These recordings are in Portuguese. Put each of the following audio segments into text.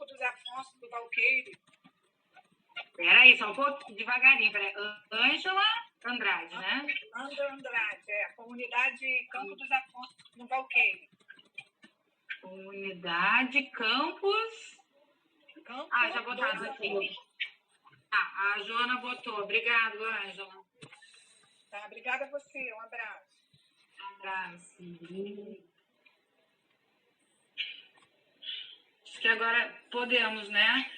dos Afonso do Valqueire. Peraí, só um pouco, devagarinho. Peraí. Ângela Andrade, né? Ângela Andrade, Comunidade Campo dos Afonso do Valqueire. Comunidade Campos... já botaram aqui. A Joana botou. Obrigado, Ângela. Tá, obrigada a você. Um abraço. Um abraço. Acho que agora podemos, né?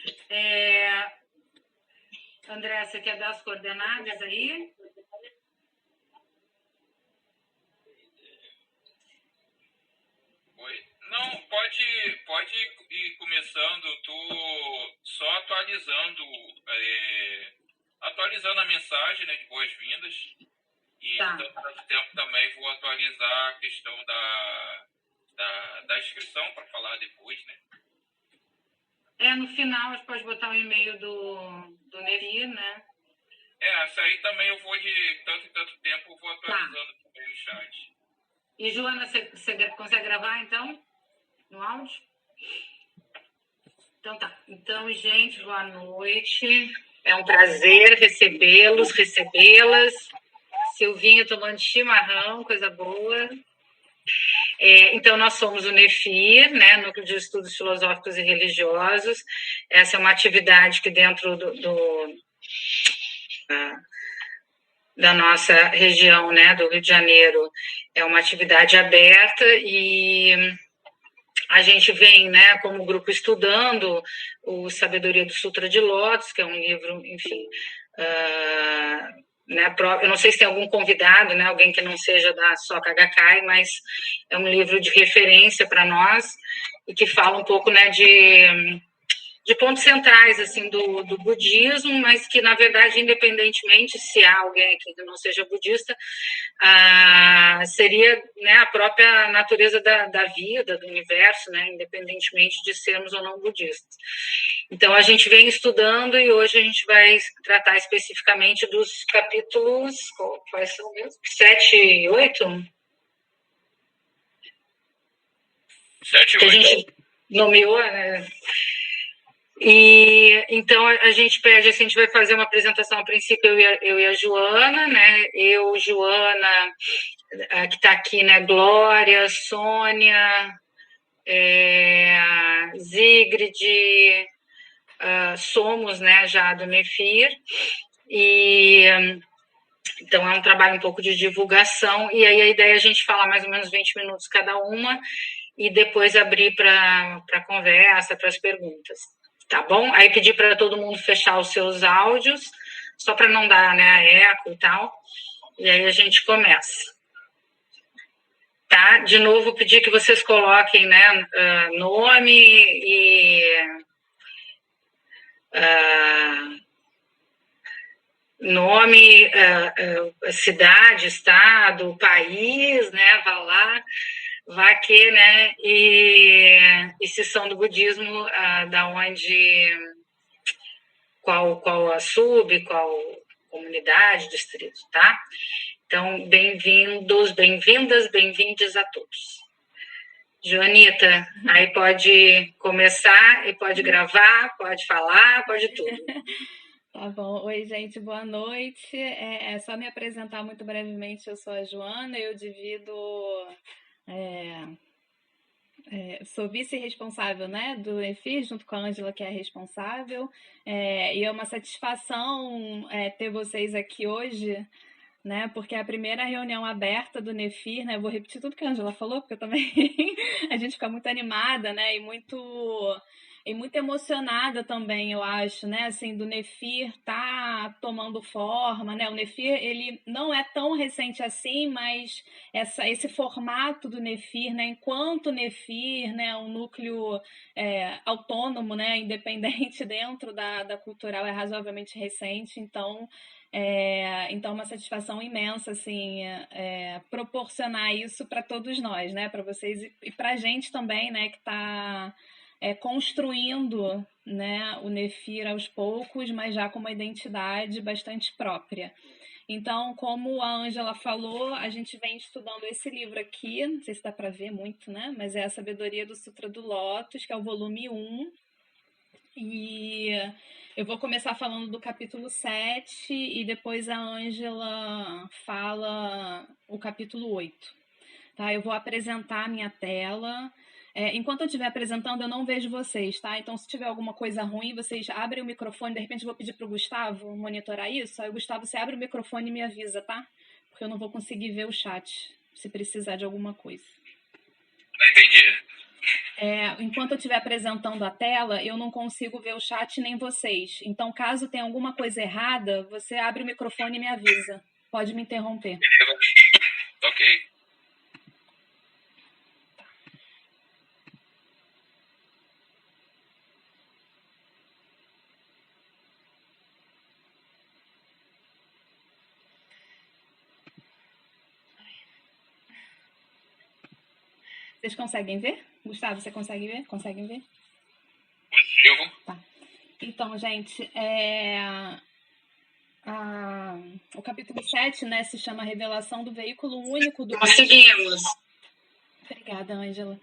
André, você quer dar as coordenadas aí? Oi? Não, pode ir começando, tô só atualizando a mensagem, né, de boas-vindas. E tá. Tanto tempo também vou atualizar a questão da inscrição para falar depois, né? No final, a gente pode botar o e-mail do Nefir, né? Essa aí também eu vou de tanto em tanto tempo, eu vou atualizando também no chat. E, Joana, você consegue gravar, então? No áudio? Então tá. Então, gente, boa noite. É um prazer recebê-las. Silvinho tomando chimarrão, coisa boa. Então, nós somos o Nefir, né, Núcleo de Estudos Filosóficos e Religiosos. Essa é uma atividade que dentro da nossa região, né, do Rio de Janeiro, é uma atividade aberta e a gente vem, né, como grupo estudando o Sabedoria do Sutra de Lótus, que é um livro, enfim, né, eu não sei se tem algum convidado, né, alguém que não seja da Soka Gakkai, mas é um livro de referência para nós e que fala um pouco, né, de pontos centrais assim do budismo, mas que na verdade, independentemente se há alguém aqui que não seja budista, seria, né, a própria natureza da vida, do universo, né, independentemente de sermos ou não budistas. Então a gente vem estudando e hoje a gente vai tratar especificamente dos capítulos, quais são mesmo? 7 e 8? 7 e 8. Que a gente nomeou, né? E então a gente pede, assim, a gente vai fazer uma apresentação a princípio, eu e a Joana, né? Joana, que está aqui, né? Glória, Sônia, Zigrid, somos, né, já do Nefir, e então é um trabalho um pouco de divulgação, e aí a ideia é a gente falar mais ou menos 20 minutos cada uma, e depois abrir para conversa, para as perguntas. Tá bom? Aí pedir para todo mundo fechar os seus áudios, só para não dar, né, eco e tal. E aí a gente começa. Tá? De novo, pedir que vocês coloquem, né, nome e cidade, estado, país, né? Vá lá. Vaque, né? E se são do budismo, da onde, qual a qual comunidade, distrito, tá? Então, bem-vindos, bem-vindas, bem-vindes a todos. Joanita, aí pode começar e pode gravar, pode falar, pode tudo. Tá bom. Oi, gente, boa noite. É só me apresentar muito brevemente, eu sou a Joana, eu divido... sou vice-responsável, né, do Nefir, junto com a Ângela, que é a responsável, e é uma satisfação ter vocês aqui hoje, né, porque é a primeira reunião aberta do Nefir, né, eu vou repetir tudo que a Ângela falou, porque eu também, a gente fica muito animada, né, e muito emocionada também, eu acho, né, assim, do Nefir tá tomando forma, né, o Nefir, ele não é tão recente assim, mas esse formato do Nefir, né, enquanto Nefir, né, um núcleo autônomo, né, independente dentro da cultural, é razoavelmente recente, então é uma satisfação imensa, assim, proporcionar isso para todos nós, né, para vocês e para a gente também, né, que está construindo, né, o Nefir aos poucos, mas já com uma identidade bastante própria. Então, como a Ângela falou, a gente vem estudando esse livro aqui, não sei se dá para ver muito, né, mas é a Sabedoria do Sutra do Lótus, que é o volume 1, E eu vou começar falando do capítulo 7 e depois a Ângela fala o capítulo 8. Tá? Eu vou apresentar a minha tela. Enquanto eu estiver apresentando, eu não vejo vocês, tá? Então, se tiver alguma coisa ruim, vocês abrem o microfone. De repente, eu vou pedir para o Gustavo monitorar isso. Aí, Gustavo, você abre o microfone e me avisa, tá? Porque eu não vou conseguir ver o chat, se precisar de alguma coisa. Entendi. Enquanto eu estiver apresentando a tela, eu não consigo ver o chat nem vocês. Então, caso tenha alguma coisa errada, você abre o microfone e me avisa. Pode me interromper. Beleza. Ok. Vocês conseguem ver? Gustavo, você consegue ver? Conseguem ver? Positivo. Tá. Então, gente, o capítulo 7, né, se chama Revelação do Veículo Único do Buda. Conseguimos. Obrigada, Ângela.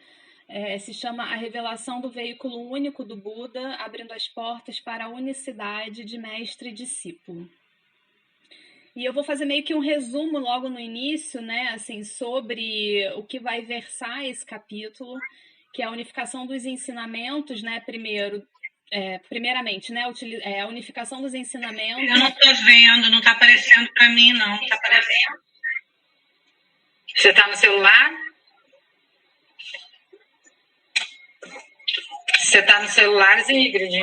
Se chama A Revelação do Veículo Único do Buda, abrindo as portas para a unicidade de mestre e discípulo. E eu vou fazer meio que um resumo logo no início, né, assim, sobre o que vai versar esse capítulo, que é a unificação dos ensinamentos, né, primeiramente, né, a unificação dos ensinamentos. Eu não tô vendo, não tá aparecendo para mim, não. Tá aparecendo. Você tá no celular? Você tá no celular, Zigrid?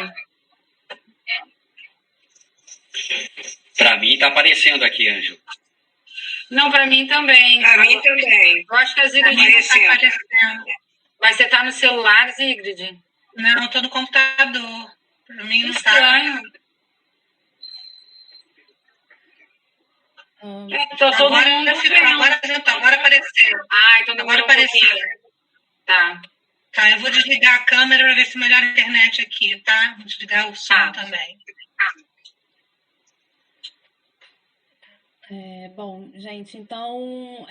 Para mim tá aparecendo aqui, Ângelo. Não, para mim também. Para mim também. Eu acho que a Zigrid não tá aparecendo. Mas você tá no celular, Zigrid? Não, eu tô no computador. Para mim não tá. Estranho. Então, todo mundo agora apareceu. Então Agora apareceu. Tá. Tá, eu vou desligar a câmera para ver se melhora a internet aqui, tá? Vou desligar o som também. Bom, gente, então,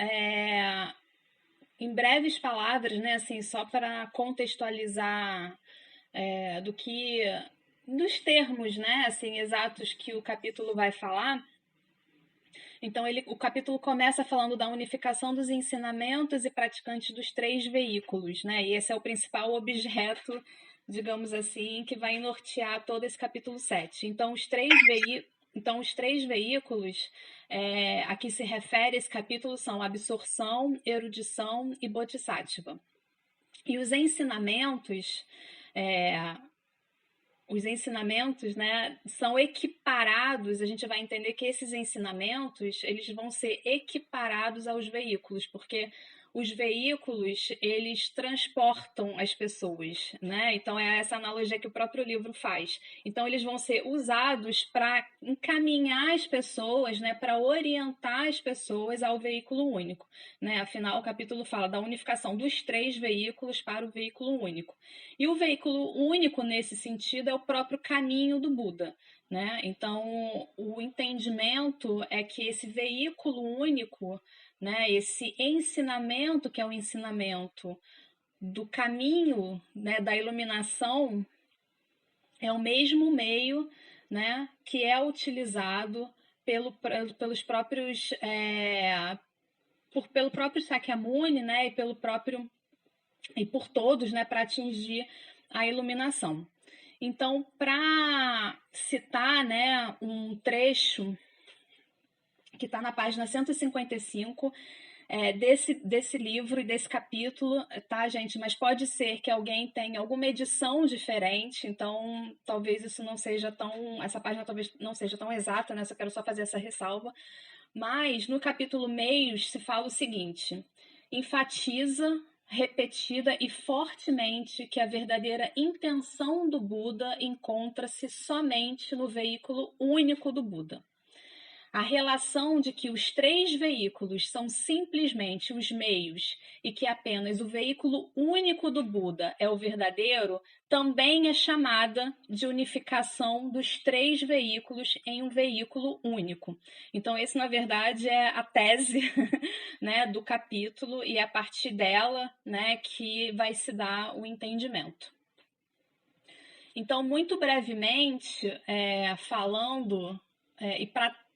em breves palavras, né, assim, só para contextualizar dos termos, né, assim, exatos que o capítulo vai falar. Então, o capítulo começa falando da unificação dos ensinamentos e praticantes dos 3 veículos, né, e esse é o principal objeto, digamos assim, que vai nortear todo esse capítulo 7. Então, os três veículos a que se refere esse capítulo são absorção, erudição e bodhisattva. E os ensinamentos, né, são equiparados, a gente vai entender que esses ensinamentos eles vão ser equiparados aos veículos, porque os veículos, eles transportam as pessoas, né? Então, é essa analogia que o próprio livro faz. Então, eles vão ser usados para encaminhar as pessoas, né? Para orientar as pessoas ao veículo único, né? Afinal, o capítulo fala da unificação dos 3 veículos para o veículo único. E o veículo único, nesse sentido, é o próprio caminho do Buda, né? Então, o entendimento é que esse veículo único, né, esse ensinamento, que é o ensinamento do caminho, né, da iluminação, é o mesmo meio, né, que é utilizado pelo próprio Sakyamuni, né, e por todos, né, para atingir a iluminação. Então, para citar, né, um trecho que está na página 155 desse livro e desse capítulo, tá, gente? Mas pode ser que alguém tenha alguma edição diferente, então talvez isso não seja essa página talvez não seja tão exata, né? Só quero só fazer essa ressalva. Mas no capítulo Meios se fala o seguinte: enfatiza repetida e fortemente que a verdadeira intenção do Buda encontra-se somente no veículo único do Buda. A relação de que os 3 veículos são simplesmente os meios e que apenas o veículo único do Buda é o verdadeiro também é chamada de unificação dos 3 veículos em um veículo único. Então, esse, na verdade, é a tese né, do capítulo e é a partir dela, né, que vai se dar o entendimento. Então, muito brevemente, falando,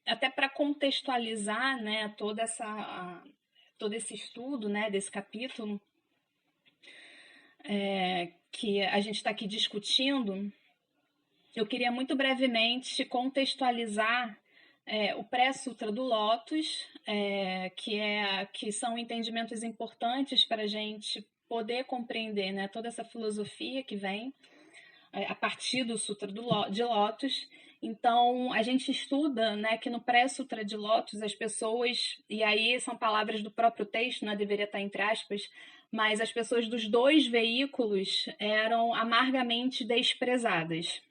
até para contextualizar, né, todo esse estudo, né, desse capítulo que a gente está aqui discutindo, eu queria muito brevemente contextualizar o pré-sutra do Lótus, que são entendimentos importantes para a gente poder compreender, né, toda essa filosofia que vem a partir do Sutra de Lótus. Então, a gente estuda, né, que no pré-sutra de Lótus as pessoas, e aí são palavras do próprio texto, né, deveria estar entre aspas, mas as pessoas dos dois veículos eram amargamente desprezadas.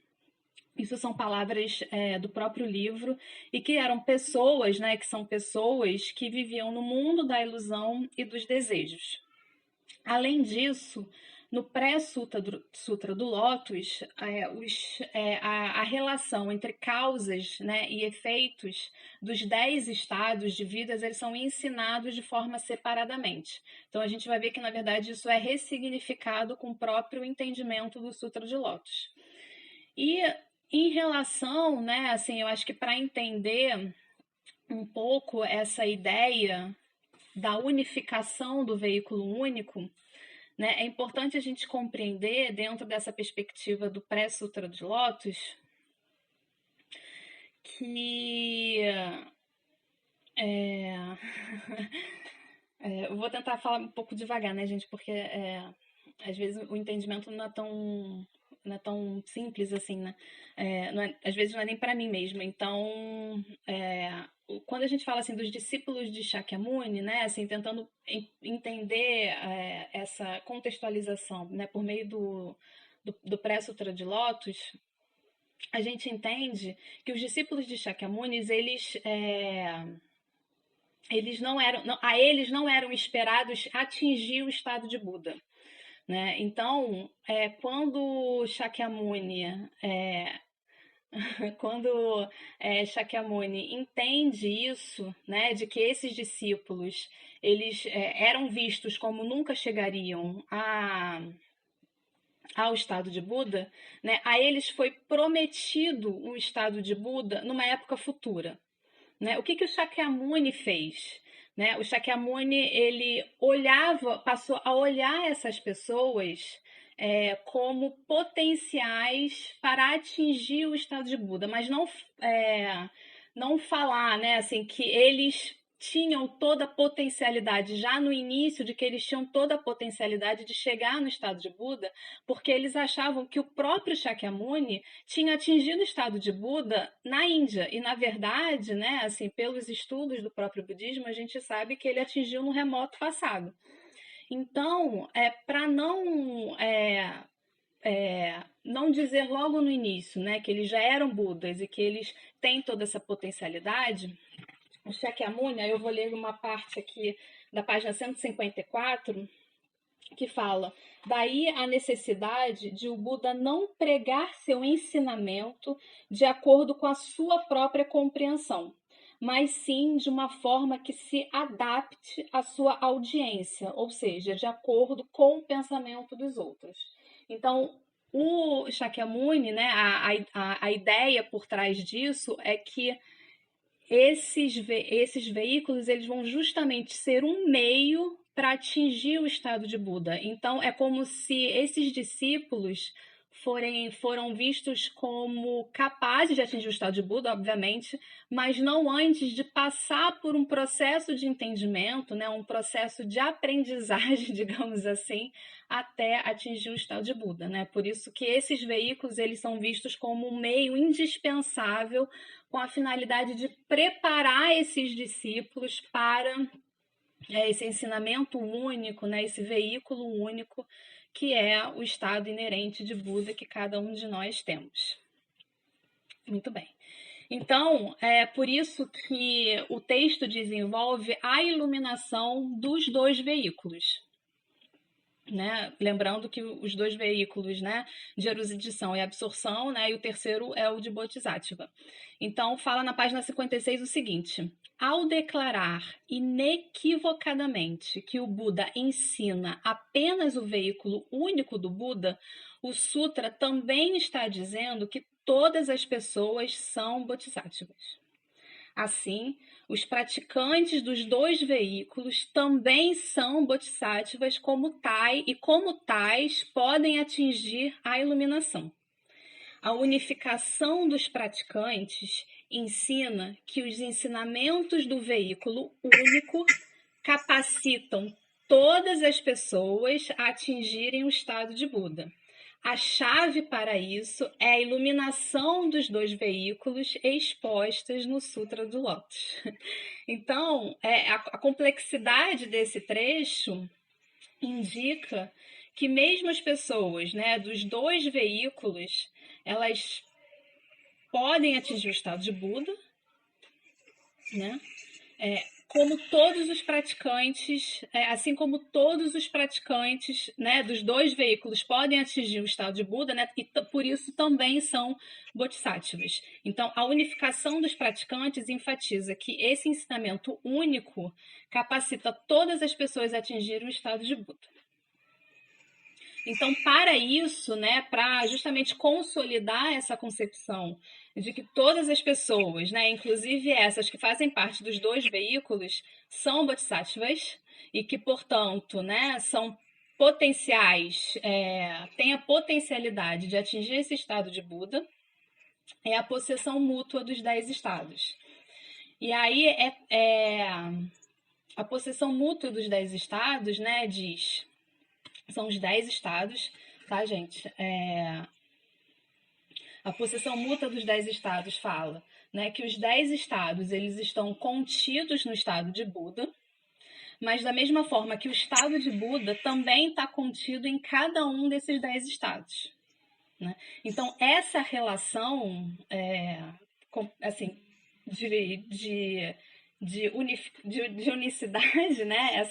Isso são palavras do próprio livro, e que eram pessoas, né, que são pessoas que viviam no mundo da ilusão e dos desejos. Além disso, no pré-sutra do Lótus, a relação entre causas, né, e efeitos dos 10 estados de vidas, eles são ensinados de forma separadamente. Então, a gente vai ver que, na verdade, isso é ressignificado com o próprio entendimento do Sutra de Lótus. E em relação, né, assim, eu acho que para entender um pouco essa ideia da unificação do veículo único, né, é importante a gente compreender, dentro dessa perspectiva do pré-sutra de Lótus, que eu vou tentar falar um pouco devagar, né, gente, porque às vezes o entendimento não é tão simples assim, né? Às vezes não é nem para mim mesmo. Então, quando a gente fala assim dos discípulos de Shakyamuni, né, assim, tentando entender essa contextualização, né, por meio do pré-sutra de Lótus, a gente entende que os discípulos de Shakyamuni, eles não eram esperados atingir o estado de Buda. Né? Então, quando Shakyamuni Shakyamuni entende isso, né, de que esses discípulos eles eram vistos como nunca chegariam ao estado de Buda, né, a eles foi prometido um estado de Buda numa época futura. Né? O que o Shakyamuni fez? Né? O Shakyamuni ele passou a olhar essas pessoas como potenciais para atingir o estado de Buda, mas não falar, né, assim, que eles tinham toda a potencialidade, já no início, de que eles tinham toda a potencialidade de chegar no estado de Buda, porque eles achavam que o próprio Shakyamuni tinha atingido o estado de Buda na Índia, e na verdade, né, assim, pelos estudos do próprio budismo, a gente sabe que ele atingiu no remoto passado. Então, para não dizer logo no início, né, que eles já eram Budas e que eles têm toda essa potencialidade, o Shakyamuni, aí eu vou ler uma parte aqui da página 154, que fala: daí a necessidade de o Buda não pregar seu ensinamento de acordo com a sua própria compreensão, mas sim de uma forma que se adapte à sua audiência, ou seja, de acordo com o pensamento dos outros. Então, o Shakyamuni, né, a ideia por trás disso é que esses veículos eles vão justamente ser um meio para atingir o estado de Buda. Então, é como se esses discípulos foram vistos como capazes de atingir o estado de Buda, obviamente, mas não antes de passar por um processo de entendimento, né, um processo de aprendizagem, digamos assim, até atingir o estado de Buda. Né? Por isso que esses veículos eles são vistos como um meio indispensável, com a finalidade de preparar esses discípulos para esse ensinamento único, né, esse veículo único, que é o estado inerente de Buda que cada um de nós temos. Muito bem. Então, é por isso que o texto desenvolve a iluminação dos dois veículos. né? Lembrando que os dois veículos, né, de erudição e absorção, né, e o terceiro é o de Bodhisattva. Então, fala na página 56 o seguinte: ao declarar inequivocadamente que o Buda ensina apenas o veículo único do Buda, o Sutra também está dizendo que todas as pessoas são bodhisattvas. Assim, os praticantes dos dois veículos também são bodhisattvas e como tais podem atingir a iluminação. A unificação dos praticantes ensina que os ensinamentos do veículo único capacitam todas as pessoas a atingirem o estado de Buda. A chave para isso é a iluminação dos dois veículos expostas no Sutra do Lótus. Então, a complexidade desse trecho indica que mesmo as pessoas, né, dos dois veículos, elas podem atingir o estado de Buda, né? Como todos os praticantes, assim como todos os praticantes, né, dos dois veículos podem atingir o estado de Buda, né, e por isso também são bodhisattvas. Então, a unificação dos praticantes enfatiza que esse ensinamento único capacita todas as pessoas a atingirem o estado de Buda. Então, para isso, né, para justamente consolidar essa concepção de que todas as pessoas, né, inclusive essas que fazem parte dos dois veículos, são bodhisattvas e que, portanto, né, são potenciais, têm a potencialidade de atingir esse estado de Buda, é a possessão mútua dos 10 estados. E aí, a possessão mútua dos 10 estados, né, diz... São os 10 estados, tá, gente? A possessão mútua dos 10 estados fala, né, que os 10 estados eles estão contidos no estado de Buda, mas da mesma forma que o estado de Buda também está contido em cada um desses 10 estados. Né? Então, essa relação, assim, de unicidade, né?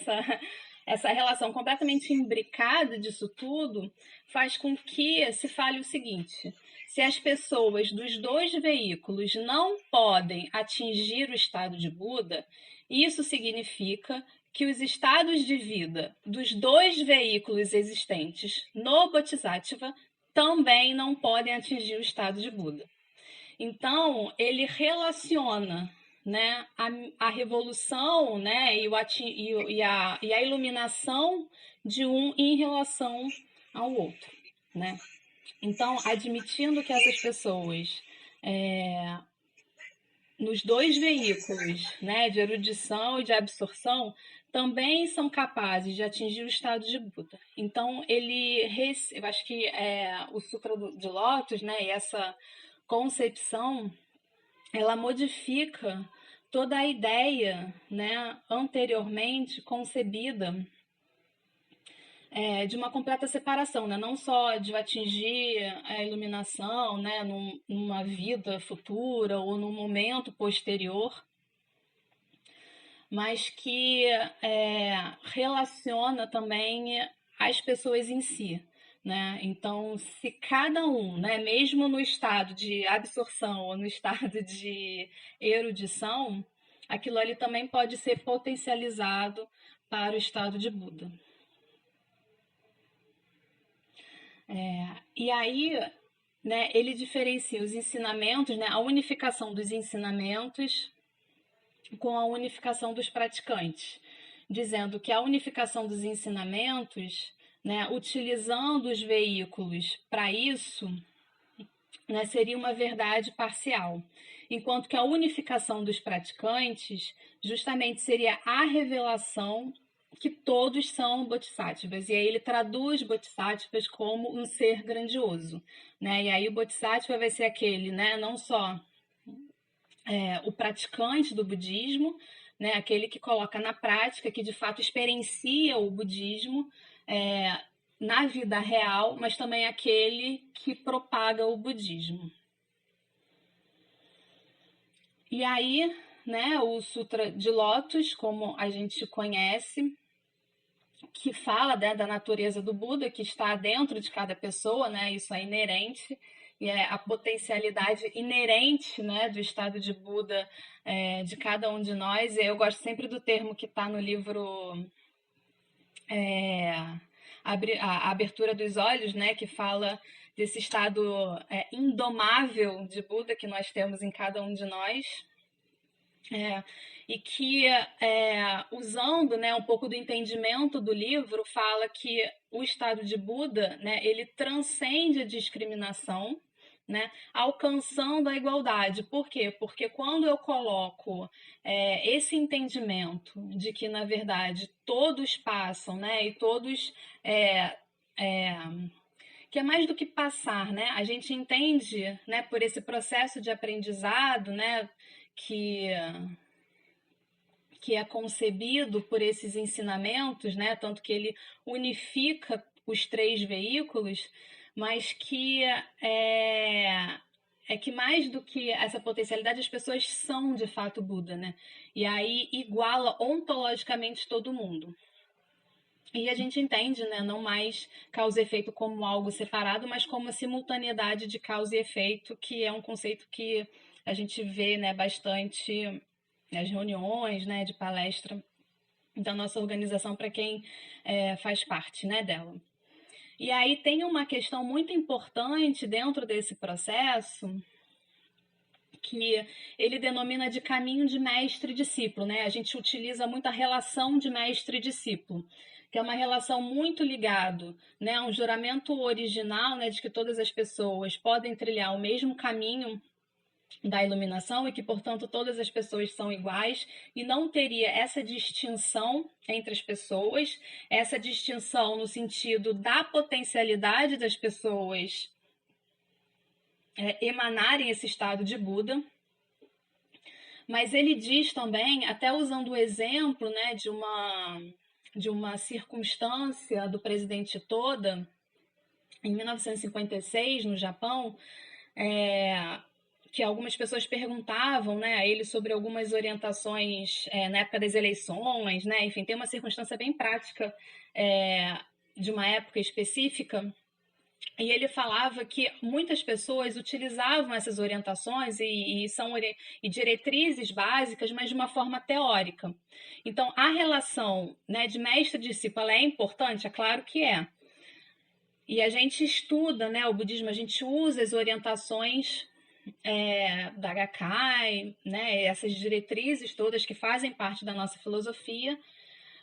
Essa relação completamente imbricada disso tudo faz com que se fale o seguinte: se as pessoas dos dois veículos não podem atingir o estado de Buda, isso significa que os estados de vida dos dois veículos existentes no Bodhisattva também não podem atingir o estado de Buda. Então, ele relaciona, né, a revolução, né, e a iluminação de um em relação ao outro, né? Então, admitindo que essas pessoas, nos dois veículos, né, de erudição e de absorção, também são capazes de atingir o estado de Buda. Então, eu acho que o Sutra de Lótus, né, e essa concepção, ela modifica toda a ideia, né, anteriormente concebida de uma completa separação, né? Não só de atingir a iluminação, né, numa vida futura ou num momento posterior, mas que relaciona também as pessoas em si. Né? Então, se cada um, né, mesmo no estado de absorção ou no estado de erudição, aquilo ali também pode ser potencializado para o estado de Buda. E aí, né, ele diferencia os ensinamentos, né, a unificação dos ensinamentos com a unificação dos praticantes, dizendo que a unificação dos ensinamentos, né, utilizando os veículos para isso, né, seria uma verdade parcial, enquanto que a unificação dos praticantes justamente seria a revelação que todos são bodhisattvas. E aí ele traduz bodhisattvas como um ser grandioso, né? E aí o bodhisattva vai ser aquele, né, não só o praticante do budismo, né, aquele que coloca na prática, que de fato experiencia o budismo na vida real, mas também aquele que propaga o budismo. E aí, né, o Sutra de Lótus, como a gente conhece, que fala, né, da natureza do Buda, que está dentro de cada pessoa, né, isso é inerente, e é a potencialidade inerente, né, do estado de Buda de cada um de nós. E eu gosto sempre do termo que está no livro A Abertura dos Olhos, né, que fala desse estado indomável de Buda que nós temos em cada um de nós. E que, usando, né, um pouco do entendimento do livro, fala que o estado de Buda, né, ele transcende a discriminação, né, alcançando a igualdade. Por quê? Porque quando eu coloco esse entendimento de que, na verdade, todos passam, né, e todos... que é mais do que passar, né? A gente entende, né, por esse processo de aprendizado, né, que é concebido por esses ensinamentos, né? Tanto que ele unifica os 3 veículos, mas que que mais do que essa potencialidade, as pessoas são de fato Buda, né? E aí iguala ontologicamente todo mundo. E a gente entende, né, não mais causa e efeito como algo separado, mas como a simultaneidade de causa e efeito, que é um conceito que a gente vê, né, bastante nas reuniões, né, de palestra da nossa organização para quem faz parte, né, dela. E aí tem uma questão muito importante dentro desse processo que ele denomina de caminho de mestre e discípulo, né? A gente utiliza muito a relação de mestre e discípulo, que é uma relação muito ligado, né, a um juramento original, né, de que todas as pessoas podem trilhar o mesmo caminho da iluminação e que, portanto, todas as pessoas são iguais e não teria essa distinção entre as pessoas, essa distinção no sentido da potencialidade das pessoas emanarem esse estado de Buda. Mas ele diz também, até usando o exemplo, né, de uma circunstância do presidente Toda, em 1956, no Japão, que algumas pessoas perguntavam, né, a ele sobre algumas orientações na época das eleições, né, enfim, tem uma circunstância bem prática de uma época específica, e ele falava que muitas pessoas utilizavam essas orientações e diretrizes básicas, mas de uma forma teórica. Então, a relação, né, de mestre e discípulo é importante? É claro que é. E a gente estuda, né, o budismo, a gente usa as orientações da Gakkai, né, essas diretrizes todas que fazem parte da nossa filosofia,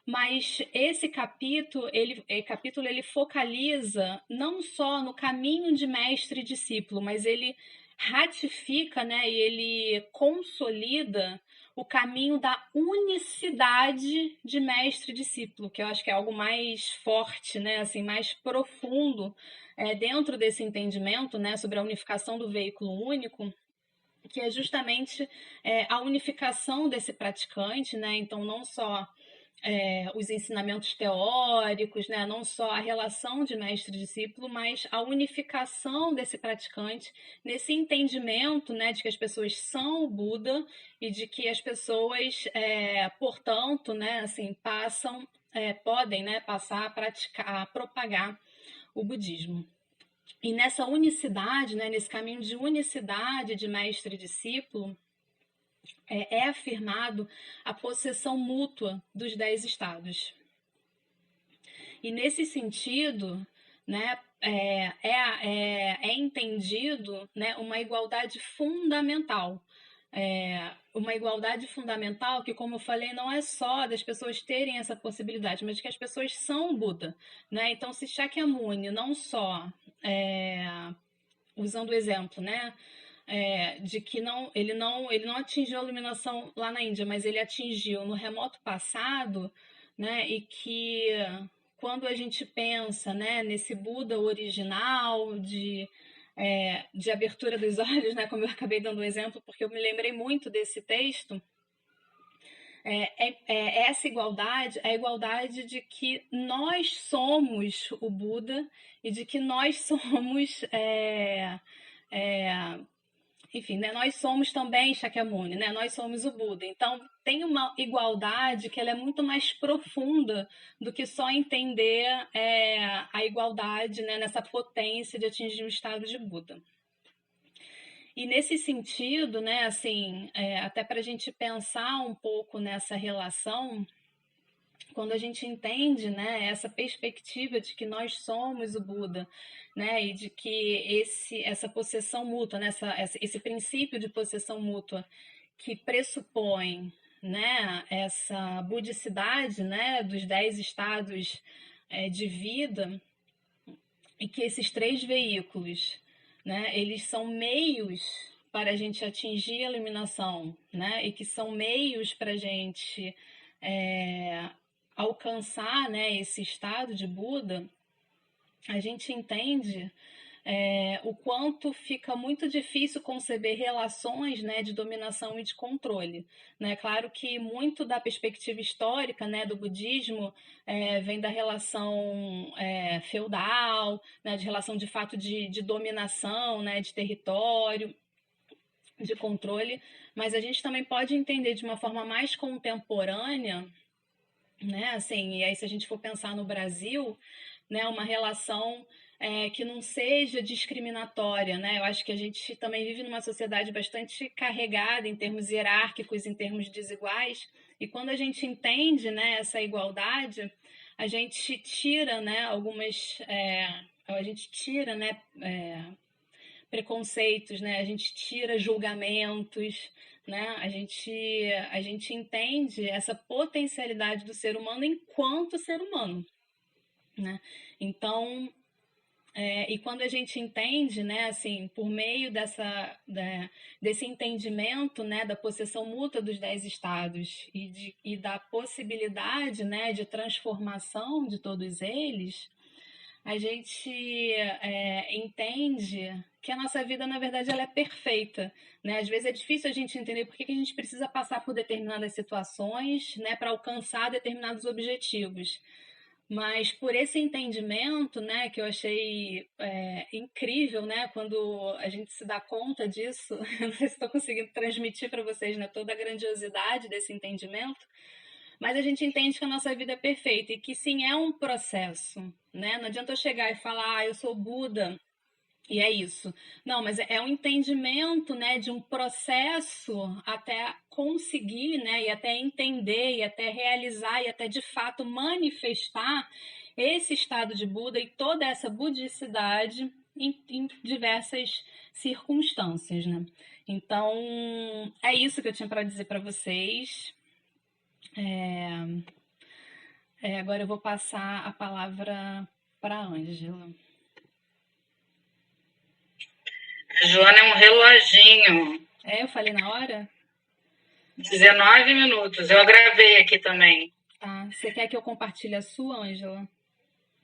mas esse capítulo ele focaliza não só no caminho de mestre e discípulo, mas ele ratifica, né, e ele consolida o caminho da unicidade de mestre e discípulo, que eu acho que é algo mais forte, né, assim, mais profundo dentro desse entendimento, né, sobre a unificação do veículo único, que é justamente a unificação desse praticante, né, então não só os ensinamentos teóricos, né? Não só a relação de mestre e discípulo, mas a unificação desse praticante nesse entendimento, né, de que as pessoas são o Buda e de que as pessoas, portanto, né, assim, podem, né, passar a praticar, a propagar o budismo. E nessa unicidade, né, nesse caminho de unicidade de mestre e discípulo, é afirmado a possessão mútua dos 10 estados. E nesse sentido, né, é entendido, né, uma igualdade fundamental. Uma igualdade fundamental que, como eu falei, não é só das pessoas terem essa possibilidade, mas que as pessoas são Buda, né? Então, se Shakyamuni não só, usando o exemplo, né, de que ele não atingiu a iluminação lá na Índia, mas ele atingiu no remoto passado, né, e que quando a gente pensa, né, nesse Buda original de abertura dos olhos, né, como eu acabei dando um exemplo, porque eu me lembrei muito desse texto, essa igualdade, a igualdade de que nós somos o Buda e de que nós somos enfim, né, nós somos também Shakyamuni, né? Nós somos o Buda. Então, tem uma igualdade que ela é muito mais profunda do que só entender a igualdade, né, nessa potência de atingir o estado de Buda. E nesse sentido, né, assim, até para a gente pensar um pouco nessa relação, quando a gente entende, né, essa perspectiva de que nós somos o Buda, né, e de que essa possessão mútua, né, esse princípio de possessão mútua que pressupõe, né, essa budicidade, né, dos 10 estados de vida, e que esses 3 veículos, né, eles são meios para a gente atingir a iluminação, né, e que são meios para a gente alcançar, né, esse estado de Buda, a gente entende o quanto fica muito difícil conceber relações, né, de dominação e de controle. Né? Claro que muito da perspectiva histórica, né, do budismo vem da relação feudal, né, de relação de fato de dominação, né, de território, de controle, mas a gente também pode entender de uma forma mais contemporânea, né, assim, e aí se a gente for pensar no Brasil, né, uma relação que não seja discriminatória, né? Eu acho que a gente também vive numa sociedade bastante carregada em termos hierárquicos, em termos desiguais, e quando a gente entende, né, essa igualdade, a gente tira, né, a gente tira, né, preconceitos, né? A gente tira julgamentos, né? A gente entende essa potencialidade do ser humano enquanto ser humano, né? Então, e quando a gente entende, né, assim, por meio desse entendimento, né, da possessão mútua dos 10 estados e da possibilidade, né, de transformação de todos eles, a gente entende que a nossa vida, na verdade, ela é perfeita, né? Às vezes é difícil a gente entender por que a gente precisa passar por determinadas situações, né, para alcançar determinados objetivos. Mas por esse entendimento, né, que eu achei incrível, né, quando a gente se dá conta disso, eu não sei se estou conseguindo transmitir para vocês, né, toda a grandiosidade desse entendimento, mas a gente entende que a nossa vida é perfeita e que sim, é um processo, né? Não adianta eu chegar e falar, eu sou Buda e é isso. Não, mas é um entendimento, né, de um processo até conseguir, né, e até entender, e até realizar, e até de fato manifestar esse estado de Buda e toda essa budicidade em diversas circunstâncias, né? Então, é isso que eu tinha para dizer para vocês. Agora eu vou passar a palavra para a Ângela. A Joana é um reloginho. Eu falei na hora? 19 minutos. Eu gravei aqui também. Tá. Você quer que eu compartilhe a sua, Ângela?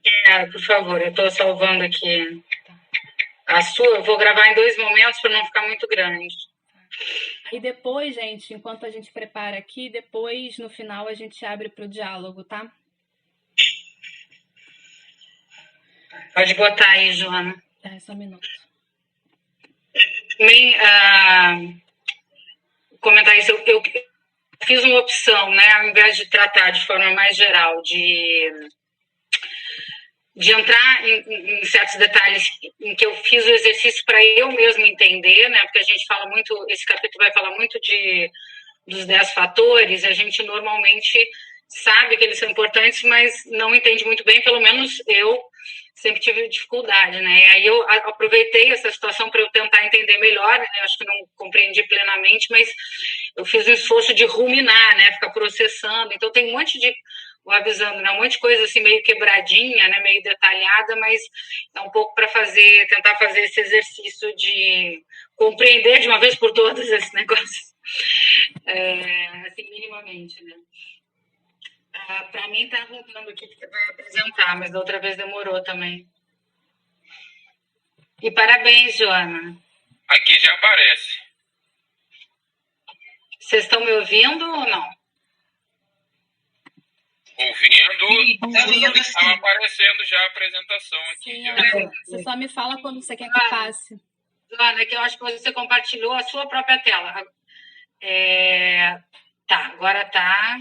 Quero, por favor. Eu estou salvando aqui a sua. Eu vou gravar em 2 momentos para não ficar muito grande. E depois, gente, enquanto a gente prepara aqui, depois, no final, a gente abre para o diálogo, tá? Pode botar aí, Joana. Só um minuto. Também, comentar isso, eu fiz uma opção, né, ao invés de tratar de forma mais geral, de entrar em certos detalhes em que eu fiz o exercício para eu mesmo entender, né, porque a gente fala muito, esse capítulo vai falar muito dos 10 fatores, a gente normalmente sabe que eles são importantes, mas não entende muito bem, pelo menos eu sempre tive dificuldade, né? E aí eu aproveitei essa situação para eu tentar entender melhor, né? Acho que não compreendi plenamente, mas eu fiz um esforço de ruminar, né? Ficar processando. Então tem um monte de, vou avisando, né? Um monte de coisa assim meio quebradinha, né? Meio detalhada, mas é um pouco para tentar fazer esse exercício de compreender de uma vez por todas esse negócio, assim, minimamente, né? Para mim tá rodando aqui que você vai apresentar, mas da outra vez demorou também. E parabéns, Joana. Aqui já aparece. Vocês estão me ouvindo ou não? Ouvindo, está aparecendo já a apresentação aqui. Sim, você só me fala quando você quer que passe. Joana, que eu acho que você compartilhou a sua própria tela. Tá, agora tá.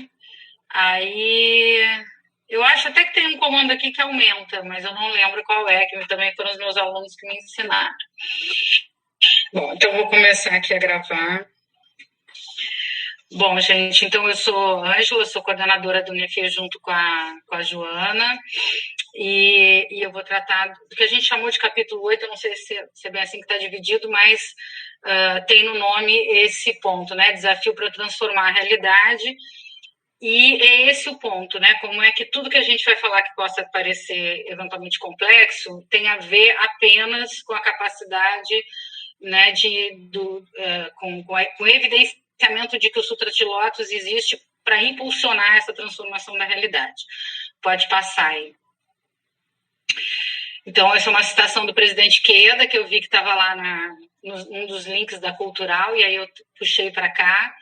Aí, eu acho até que tem um comando aqui que aumenta, mas eu não lembro qual é, que também foram os meus alunos que me ensinaram. Bom, então eu vou começar aqui a gravar. Bom, gente, então eu sou Ângela, sou coordenadora do NEFIR junto com a Joana, e eu vou tratar do que a gente chamou de capítulo 8, eu não sei se é bem assim que está dividido, mas tem no nome esse ponto, né? Desafio para transformar a realidade. E é esse o ponto, né? Como é que tudo que a gente vai falar que possa parecer eventualmente complexo tem a ver apenas com a capacidade, né, com evidenciamento de que o Sutra de Lótus existe para impulsionar essa transformação da realidade. Pode passar aí. Então, essa é uma citação do presidente Queda, que eu vi que estava lá num dos links da Cultural, e aí eu puxei para cá.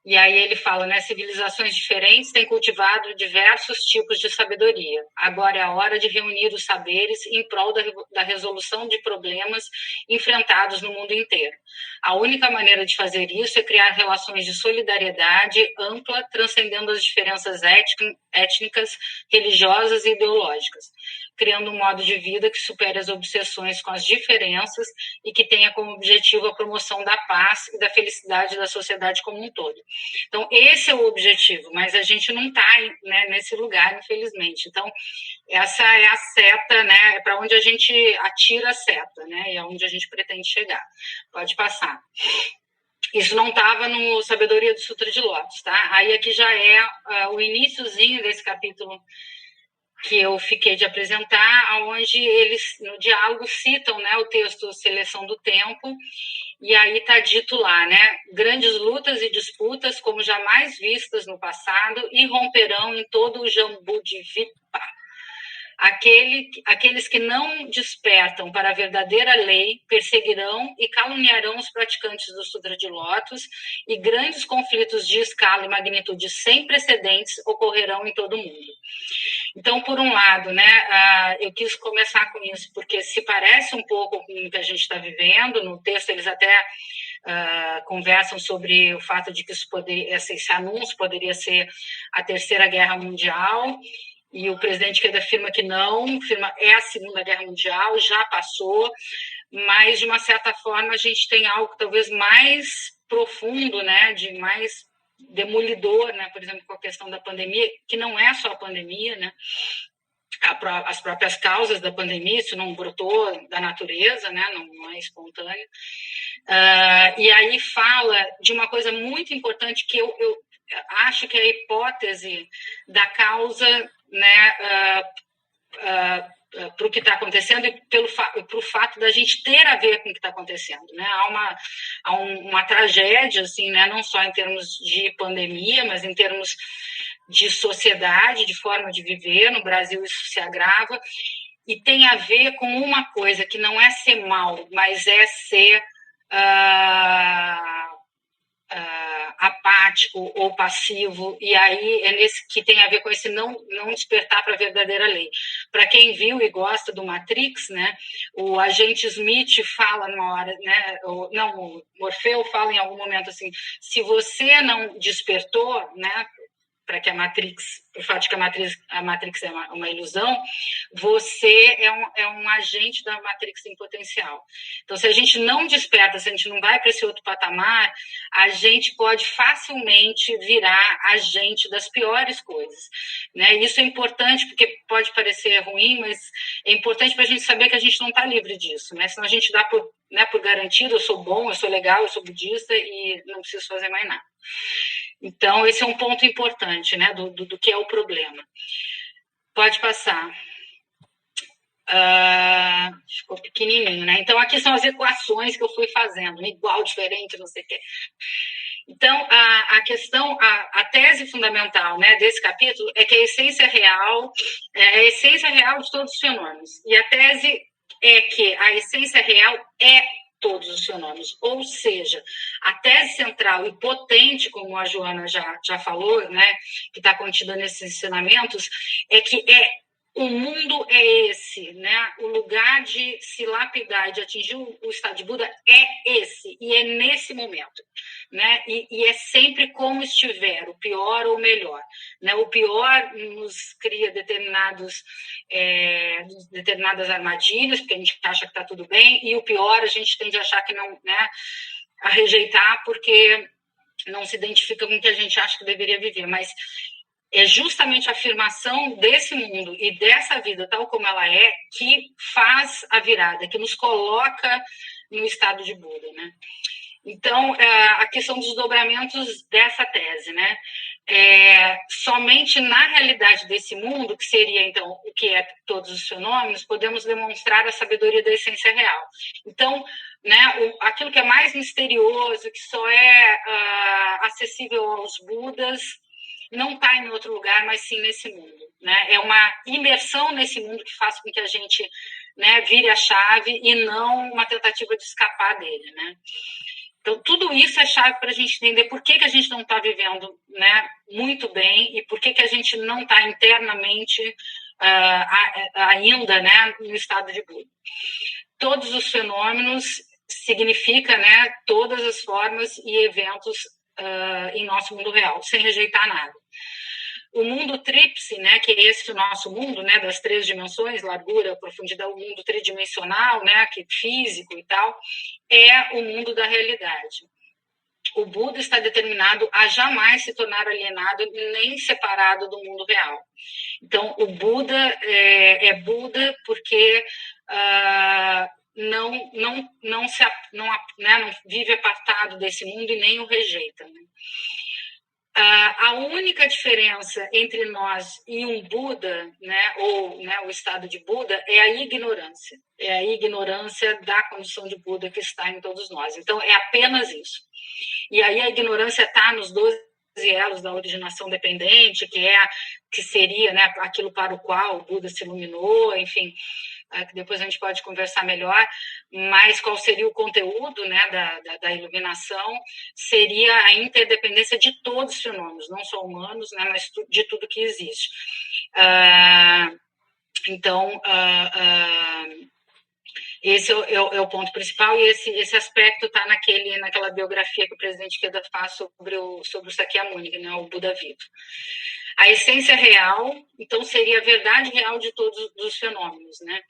E aí ele fala, né, civilizações diferentes têm cultivado diversos tipos de sabedoria. Agora é a hora de reunir os saberes em prol da resolução de problemas enfrentados no mundo inteiro. A única maneira de fazer isso é criar relações de solidariedade ampla, transcendendo as diferenças étnicas, religiosas e ideológicas, criando um modo de vida que supere as obsessões com as diferenças e que tenha como objetivo a promoção da paz e da felicidade da sociedade como um todo. Então, esse é o objetivo, mas a gente não está, né, nesse lugar, infelizmente. Então, essa é a seta, né, é para onde a gente atira a seta, né, e é onde a gente pretende chegar. Pode passar. Isso não estava no Sabedoria do Sutra de Lótus, tá? Aí aqui já é o iniciozinho desse capítulo que eu fiquei de apresentar, onde eles, no diálogo, citam, né, o texto Seleção do Tempo, e aí está dito lá, né, grandes lutas e disputas como jamais vistas no passado irromperão em todo o Jambudvipa. Aqueles que não despertam para a verdadeira lei perseguirão e caluniarão os praticantes do Sutra de Lótus, e grandes conflitos de escala e magnitude sem precedentes ocorrerão em todo o mundo. Então, por um lado, né, eu quis começar com isso, porque se parece um pouco com o que a gente está vivendo. No texto eles até conversam sobre o fato de que esse anúncio poderia ser a Terceira Guerra Mundial, e o presidente Queda afirma que não, é a Segunda Guerra Mundial, já passou, mas, de uma certa forma, a gente tem algo talvez mais profundo, né, de mais demolidor, né, por exemplo, com a questão da pandemia, que não é só a pandemia, né, as próprias causas da pandemia, isso não brotou da natureza, né, não é espontâneo. E aí fala de uma coisa muito importante que eu acho que é a hipótese da causa, né, para o que está acontecendo e para o fato da gente ter a ver com o que está acontecendo, né? Há uma tragédia, assim, né? Não só em termos de pandemia, mas em termos de sociedade, de forma de viver. No Brasil isso se agrava, e tem a ver com uma coisa que não é ser mal, mas é ser apático ou passivo, e aí é nesse que tem a ver com esse não despertar para a verdadeira lei. Para quem viu e gosta do Matrix, né, o agente Smith fala numa hora, né, o Morfeu fala em algum momento assim, se você não despertou, né, para que a Matrix, o fato de que a Matrix é uma ilusão, você é um agente da Matrix em potencial. Então, se a gente não desperta, se a gente não vai para esse outro patamar, a gente pode facilmente virar agente das piores coisas, né? Isso é importante, porque pode parecer ruim, mas é importante para a gente saber que a gente não está livre disso, né? Senão a gente dá por garantido, eu sou bom, eu sou legal, eu sou budista e não preciso fazer mais nada. Então, esse é um ponto importante, né, do que é o problema. Pode passar. Ficou pequenininho, né? Então, aqui são as equações que eu fui fazendo, igual, diferente, não sei o quê. Então, a questão, a tese fundamental, né, desse capítulo é que a essência real é a essência real de todos os fenômenos. E a tese é que a essência real é todos os fenômenos, ou seja, a tese central e potente, como a Joana já falou, né, que está contida nesses ensinamentos, é que o mundo é esse, né? O lugar de se lapidar e de atingir o estado de Buda é esse, e é nesse momento, né? E é sempre como estiver, o pior ou o melhor, né? O pior nos cria determinadas armadilhas, porque a gente acha que está tudo bem, e o pior a gente tende a achar que não, né? A rejeitar porque não se identifica com o que a gente acha que deveria viver, mas é justamente a afirmação desse mundo e dessa vida tal como ela é que faz a virada, que nos coloca no estado de Buda, né? Então, aqui são desdobramentos dessa tese, né? Somente na realidade desse mundo, que seria, então, o que é todos os fenômenos, podemos demonstrar a sabedoria da essência real. Então, né, aquilo que é mais misterioso, que só é acessível aos Budas, não está em outro lugar, mas sim nesse mundo, né? É uma imersão nesse mundo que faz com que a gente, né, vire a chave e não uma tentativa de escapar dele, né? Então, tudo isso é chave para a gente entender por que a gente não está vivendo, né, muito bem e por que a gente não está internamente ainda, né, no estado de Buda. Todos os fenômenos significa, né, todas as formas e eventos em nosso mundo real, sem rejeitar nada. O mundo tríplice, né, que é esse o nosso mundo, né, das 3 dimensões, largura, profundidade, o mundo tridimensional, né, que é físico e tal, é o mundo da realidade. O Buda está determinado a jamais se tornar alienado nem separado do mundo real. Então, o Buda é Buda porque não vive apartado desse mundo e nem o rejeita, né? A única diferença entre nós e um Buda, né, ou, né, o estado de Buda, é a ignorância. É a ignorância da condição de Buda que está em todos nós. Então, é apenas isso. E aí a ignorância está nos 12 elos da originação dependente, que seria, né, aquilo para o qual o Buda se iluminou, enfim, que depois a gente pode conversar melhor, mas qual seria o conteúdo, né, da iluminação? Seria a interdependência de todos os fenômenos, não só humanos, né, mas de tudo que existe. Então, esse é o ponto principal, e esse aspecto está naquela biografia que o presidente Queda faz sobre o Sakyamuni, né, o Buda vivo. A essência real, então, seria a verdade real de todos os fenômenos, né?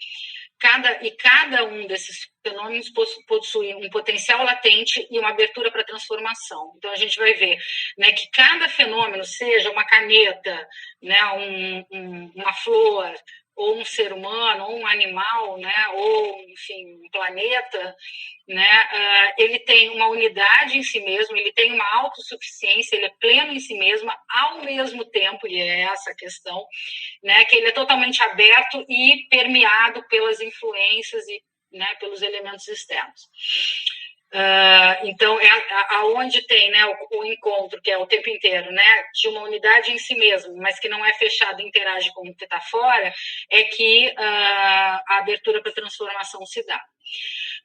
Cada um desses fenômenos possui um potencial latente e uma abertura para transformação. Então, a gente vai ver, né, que cada fenômeno, seja uma caneta, né, uma flor, ou um ser humano, ou um animal, né, ou, enfim, um planeta, né, ele tem uma unidade em si mesmo, ele tem uma autossuficiência, ele é pleno em si mesmo, ao mesmo tempo, e é essa a questão, né, que ele é totalmente aberto e permeado pelas influências e, né, pelos elementos externos. Então, aonde tem, né, o encontro, que é o tempo inteiro, né, de uma unidade em si mesmo, mas que não é fechado e interage com o que está fora, é que a abertura para transformação se dá.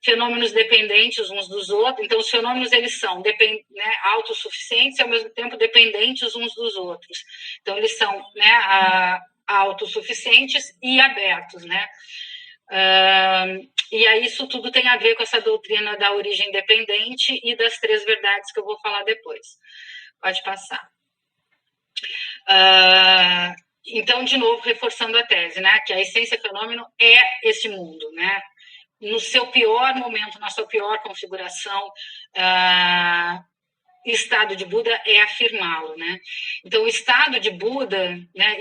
Fenômenos dependentes uns dos outros, então os fenômenos eles são né, autossuficientes e ao mesmo tempo dependentes uns dos outros. Então eles são, né, autossuficientes e abertos, né? E aí isso tudo tem a ver com essa doutrina da origem dependente e das 3 verdades que eu vou falar depois. Pode passar. Então, de novo, reforçando a tese, né, que a essência fenômeno é esse mundo, né? No seu pior momento, na sua pior configuração, estado de Buda é afirmá-lo, né? Então, o estado de Buda, né,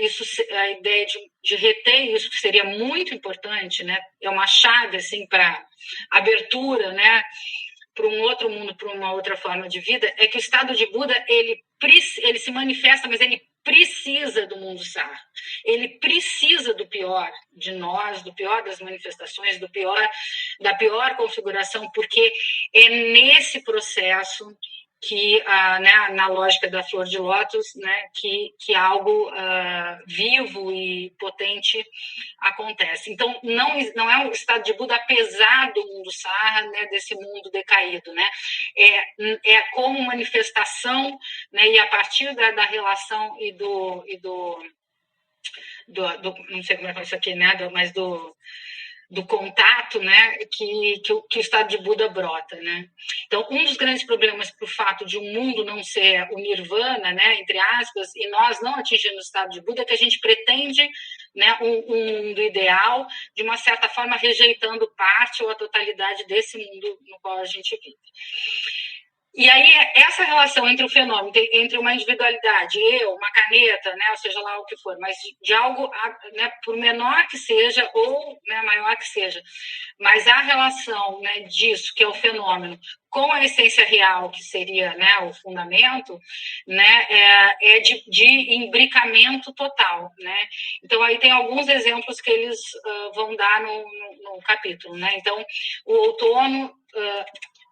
a ideia de reter isso, que seria muito importante, né? É uma chave, assim, para abertura, né? Para um outro mundo, para uma outra forma de vida, é que o estado de Buda, ele se manifesta, mas ele precisa do mundo Sarra. Ele precisa do pior de nós, do pior das manifestações, da pior configuração, porque é nesse processo que, né, na lógica da flor de lótus, né, que algo vivo e potente acontece. Então, não é um estado de Buda apesar do mundo Sarra, né, desse mundo decaído, né? É como manifestação, né, e a partir da relação e do não sei como é que é isso aqui, né? Mas do contato, né, que o estado de Buda brota, né? Então, um dos grandes problemas para o fato de um mundo não ser o nirvana, né, entre aspas, e nós não atingirmos o estado de Buda, é que a gente pretende, né, um mundo ideal, de uma certa forma rejeitando parte ou a totalidade desse mundo no qual a gente vive. E aí, essa relação entre o fenômeno, entre uma individualidade, uma caneta, né, ou seja lá o que for, mas de algo, né, por menor que seja ou, né, maior que seja, mas a relação, né, disso, que é o fenômeno, com a essência real, que seria, né, o fundamento, né, é de imbricamento total, né? Então, aí tem alguns exemplos que eles vão dar no capítulo, né? Então, o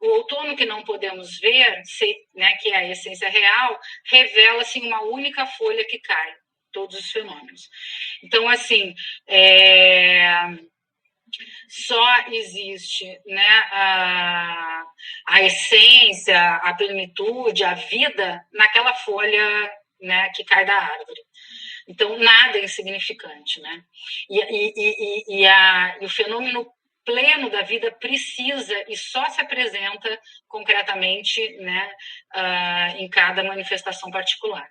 outono que não podemos ver, né, que é a essência real, revela-se em uma única folha que cai, todos os fenômenos. Então, assim, só existe, né, a essência, a plenitude, a vida naquela folha, né, que cai da árvore. Então, nada é insignificante, né? E o fenômeno pleno da vida precisa e só se apresenta concretamente, né, em cada manifestação particular.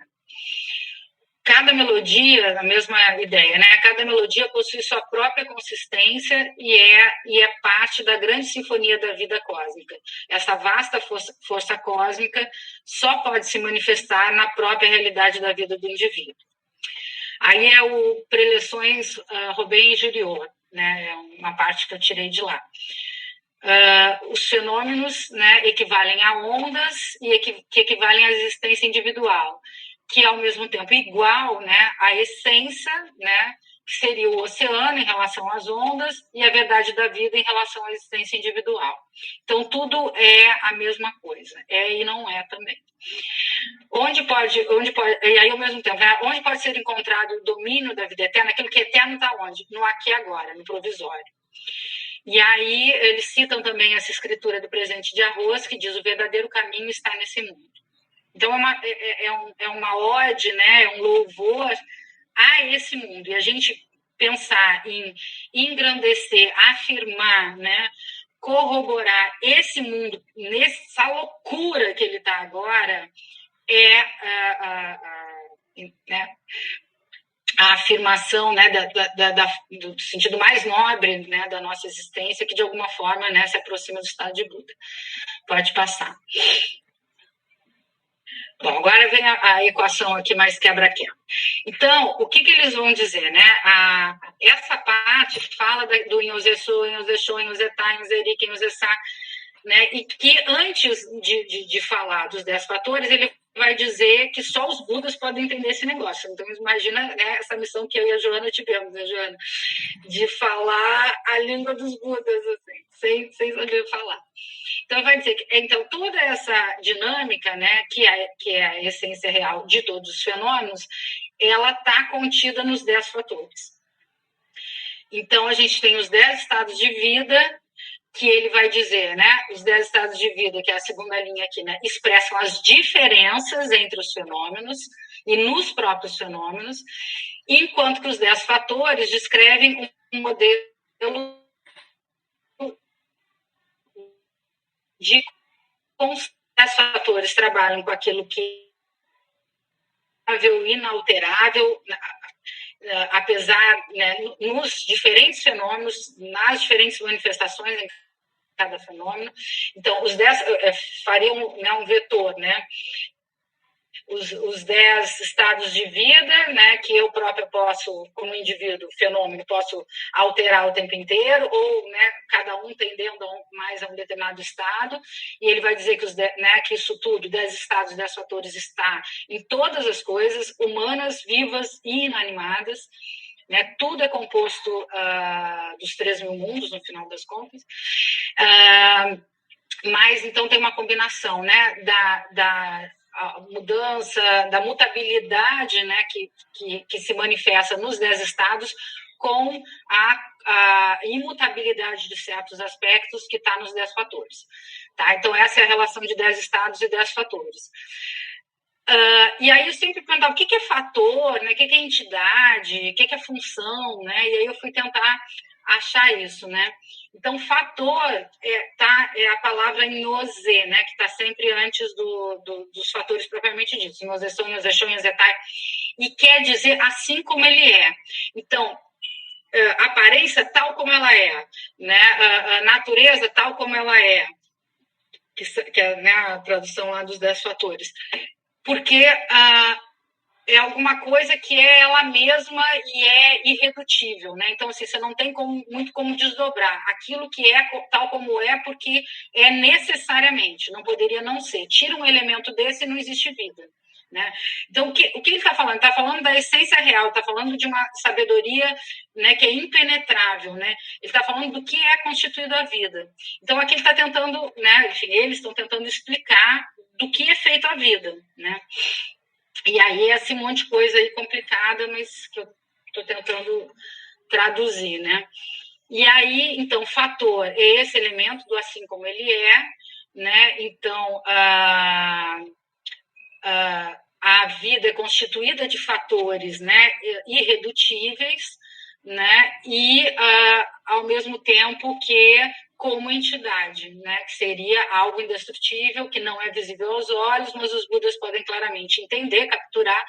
Cada melodia, a mesma ideia, né? Cada melodia possui sua própria consistência e é parte da grande sinfonia da vida cósmica. Essa vasta força cósmica só pode se manifestar na própria realidade da vida do indivíduo. Aí é o Preleções Robin e Juriot, né? É uma parte que eu tirei de lá. Os fenômenos, né, equivalem a ondas e que equivalem à existência individual, que é ao mesmo tempo igual, né, à essência, né, que seria o oceano em relação às ondas e a verdade da vida em relação à existência individual. Então, tudo é a mesma coisa, e não é também. Onde pode, e aí ao mesmo tempo, né, onde pode ser encontrado o domínio da vida eterna? Aquilo que é eterno está onde? No aqui e agora, no provisório. E aí eles citam também essa escritura do Presente de Arroz, que diz: o verdadeiro caminho está nesse mundo. Então é uma ode, né, é um louvor a esse mundo. E a gente pensar em engrandecer, afirmar, né, corroborar esse mundo nessa loucura que ele está agora, né, a afirmação, né, do sentido mais nobre, né, da nossa existência, que de alguma forma, né, se aproxima do estado de Buda. Pode passar. Bom, agora vem a equação aqui mais quebra-quebra. Então, o que eles vão dizer, né? Essa parte fala do Inhozesu, Inhozexô, Inhozetá, Inhozerica, Inhozessá, né? E que antes de falar dos 10 fatores, ele vai dizer que só os Budas podem entender esse negócio. Então, imagina, né, essa missão que eu e a Joana tivemos, né, Joana? De falar a língua dos Budas, assim, sem saber falar. Então, vai dizer que toda essa dinâmica, né, que é a essência real de todos os fenômenos, ela está contida nos 10 fatores. Então, a gente tem os 10 estados de vida, que ele vai dizer, né, os 10 estados de vida, que é a segunda linha aqui, né, expressam as diferenças entre os fenômenos e nos próprios fenômenos, enquanto que os 10 fatores descrevem um modelo de como os 10 fatores trabalham com aquilo que é inalterável, apesar, né, nos diferentes fenômenos, nas diferentes manifestações em cada fenômeno. Então, os 10 fariam, né, um vetor, né? Os 10 estados de vida, né, que eu própria posso, como indivíduo, fenômeno, posso alterar o tempo inteiro, ou, né, cada um tendendo mais a um determinado estado, e ele vai dizer que, né, que isso tudo, 10 estados, 10 fatores, está em todas as coisas, humanas, vivas e inanimadas, né, tudo é composto dos 3.000 mundos, no final das contas, mas, então, tem uma combinação, né, a mudança, da mutabilidade, né, que se manifesta nos 10 estados, com a imutabilidade de certos aspectos que está nos 10 fatores. Tá? Então, essa é a relação de 10 estados e 10 fatores. E aí eu sempre perguntava o que é fator, né? O que é entidade, o que é função, né? E aí eu fui tentar achar isso, né? Então, fator é a palavra gnose, né? Que está sempre antes dos fatores propriamente ditos. Gnose, son, gnose, shon, gnose, tai. E quer dizer assim como ele é. Então, aparência tal como ela é, né? A natureza tal como ela é, que é, né, a tradução lá dos 10 fatores. Porque é alguma coisa que é ela mesma e é irredutível, né? Então, assim, você não tem muito como desdobrar. Aquilo que é tal como é, porque é necessariamente, não poderia não ser. Tira um elemento desse e não existe vida. Né? Então, o que ele está falando? Está falando da essência real, está falando de uma sabedoria, né, que é impenetrável. Né? Ele está falando do que é constituído a vida. Então, aqui ele está tentando, né, enfim, eles estão tentando explicar do que é feito a vida. Né? E aí, esse monte de coisa aí complicada, mas que eu estou tentando traduzir. Né? E aí, então, fator é esse elemento do assim como ele é. Né? Então, a vida é constituída de fatores, né, irredutíveis, né, e ao mesmo tempo que como entidade, né, que seria algo indestrutível, que não é visível aos olhos, mas os Budas podem claramente entender, capturar,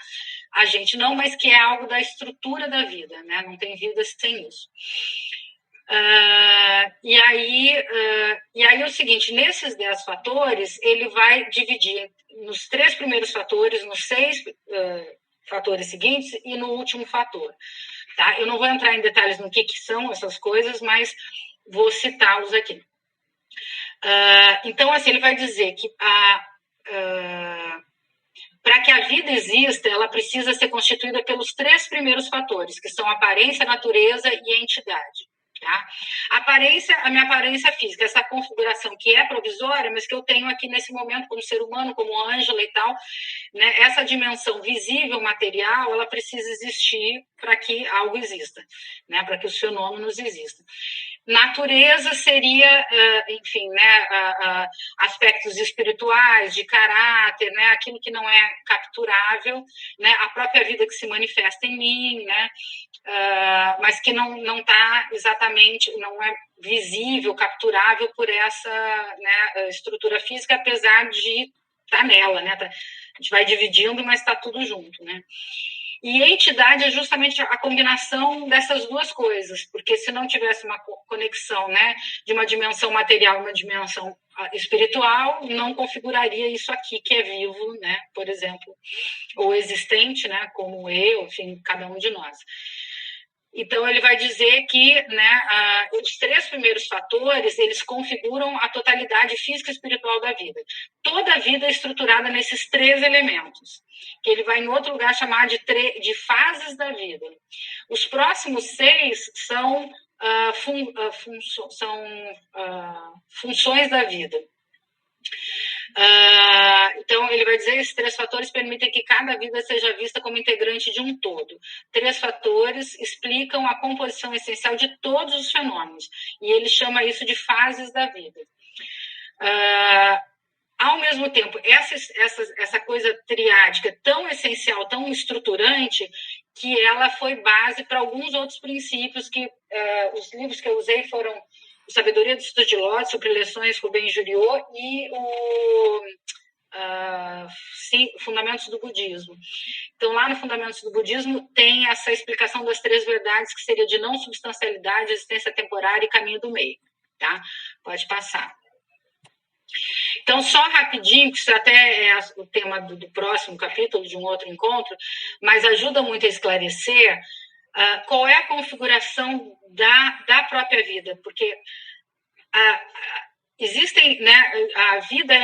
a gente não, mas que é algo da estrutura da vida, né, não tem vida sem isso. E aí é o seguinte, nesses 10 fatores, ele vai dividir nos 3 primeiros fatores, nos 6 fatores seguintes e no último fator. Tá? Eu não vou entrar em detalhes no que são essas coisas, mas vou citá-los aqui. Então, assim, ele vai dizer que para que a vida exista, ela precisa ser constituída pelos 3 primeiros fatores, que são a aparência, a natureza e a entidade. Tá? A minha aparência física, essa configuração que é provisória, mas que eu tenho aqui nesse momento como ser humano, como Ângela e tal, né? Essa dimensão visível, material, ela precisa existir para que algo exista, né? Para que os fenômenos existam. Natureza seria, enfim, né, aspectos espirituais, de caráter, né, aquilo que não é capturável, né, a própria vida que se manifesta em mim, né, mas que não está exatamente, não é visível, capturável por essa, né, estrutura física, apesar de estar nela, né, a gente vai dividindo, mas está tudo junto, né. E a entidade é justamente a combinação dessas duas coisas, porque se não tivesse uma conexão, né, de uma dimensão material e uma dimensão espiritual, não configuraria isso aqui que é vivo, né, por exemplo, ou existente, né, como eu, enfim, cada um de nós. Então, ele vai dizer que, né, os 3 primeiros fatores, eles configuram a totalidade física e espiritual da vida. Toda a vida é estruturada nesses 3 elementos, que ele vai em outro lugar chamar de fases da vida. Os próximos 6 são funções da vida. Então, ele vai dizer que esses 3 fatores permitem que cada vida seja vista como integrante de um todo. 3 fatores explicam a composição essencial de todos os fenômenos, e ele chama isso de fases da vida. Ao mesmo tempo, essa coisa triádica tão essencial, tão estruturante, que ela foi base para alguns outros princípios que os livros que eu usei foram Sabedoria do Estudo de Lótus, Preleções Rubem Juriot e Fundamentos do Budismo. Então, lá no Fundamentos do Budismo tem essa explicação das 3 verdades, que seria de não substancialidade, existência temporária e caminho do meio. Tá? Pode passar. Então, só rapidinho, que isso até é o tema do próximo capítulo, de um outro encontro, mas ajuda muito a esclarecer qual é a configuração da própria vida, porque existem, né, a vida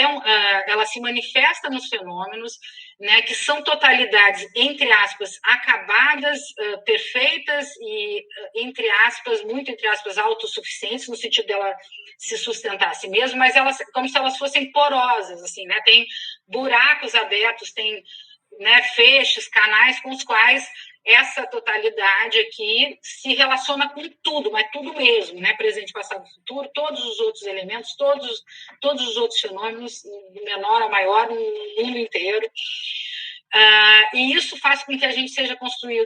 ela se manifesta nos fenômenos, né, que são totalidades, entre aspas, acabadas, perfeitas e, entre aspas, muito entre aspas, autossuficientes, no sentido dela se sustentar a si mesma, mas elas, como se elas fossem porosas, assim, né, tem buracos abertos, tem, né, feixes, canais com os quais essa totalidade aqui se relaciona com tudo, mas tudo mesmo, né? Presente, passado, futuro, todos os outros elementos, todos os outros fenômenos, do menor ao maior, no mundo inteiro. E isso faz com que a gente seja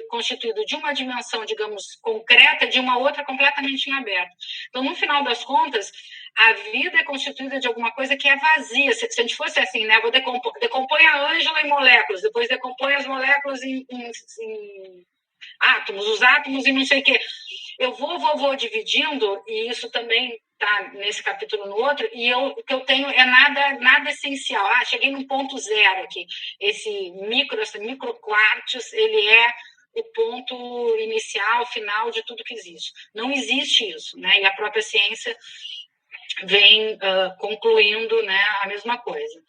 constituído de uma dimensão, digamos, concreta, de uma outra completamente em aberto. Então, no final das contas, a vida é constituída de alguma coisa que é vazia. Se a gente fosse assim, né, vou decompõe a Ângela em moléculas, depois decompõe as moléculas em átomos, os átomos em não sei o quê. Eu vou dividindo, e isso também está nesse capítulo no outro, e o que eu tenho é nada essencial. Cheguei num ponto zero aqui. Esse microquartos, ele é o ponto inicial, final de tudo que existe. Não existe isso, né? E a própria ciência vem concluindo, né, a mesma coisa.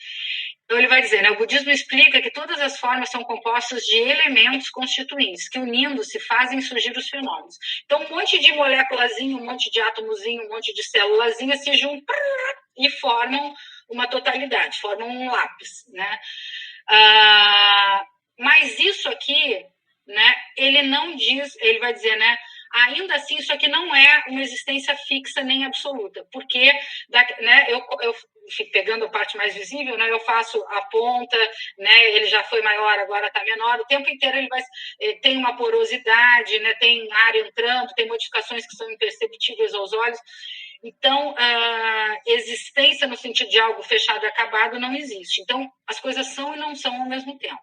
Então, ele vai dizer, né, o budismo explica que todas as formas são compostas de elementos constituintes, que unindo-se fazem surgir os fenômenos. Então, um monte de moléculazinho, um monte de átomozinho, um monte de célulazinha se juntam e formam uma totalidade, formam um lápis, né? Mas isso aqui, né, ele não diz, ele vai dizer, né, ainda assim, isso aqui não é uma existência fixa nem absoluta, porque, né, eu pegando a parte mais visível, né, eu faço a ponta, né, ele já foi maior, agora está menor, o tempo inteiro ele tem uma porosidade, né, tem ar entrando, tem modificações que são imperceptíveis aos olhos. Então, a existência no sentido de algo fechado e acabado não existe. Então, as coisas são e não são ao mesmo tempo.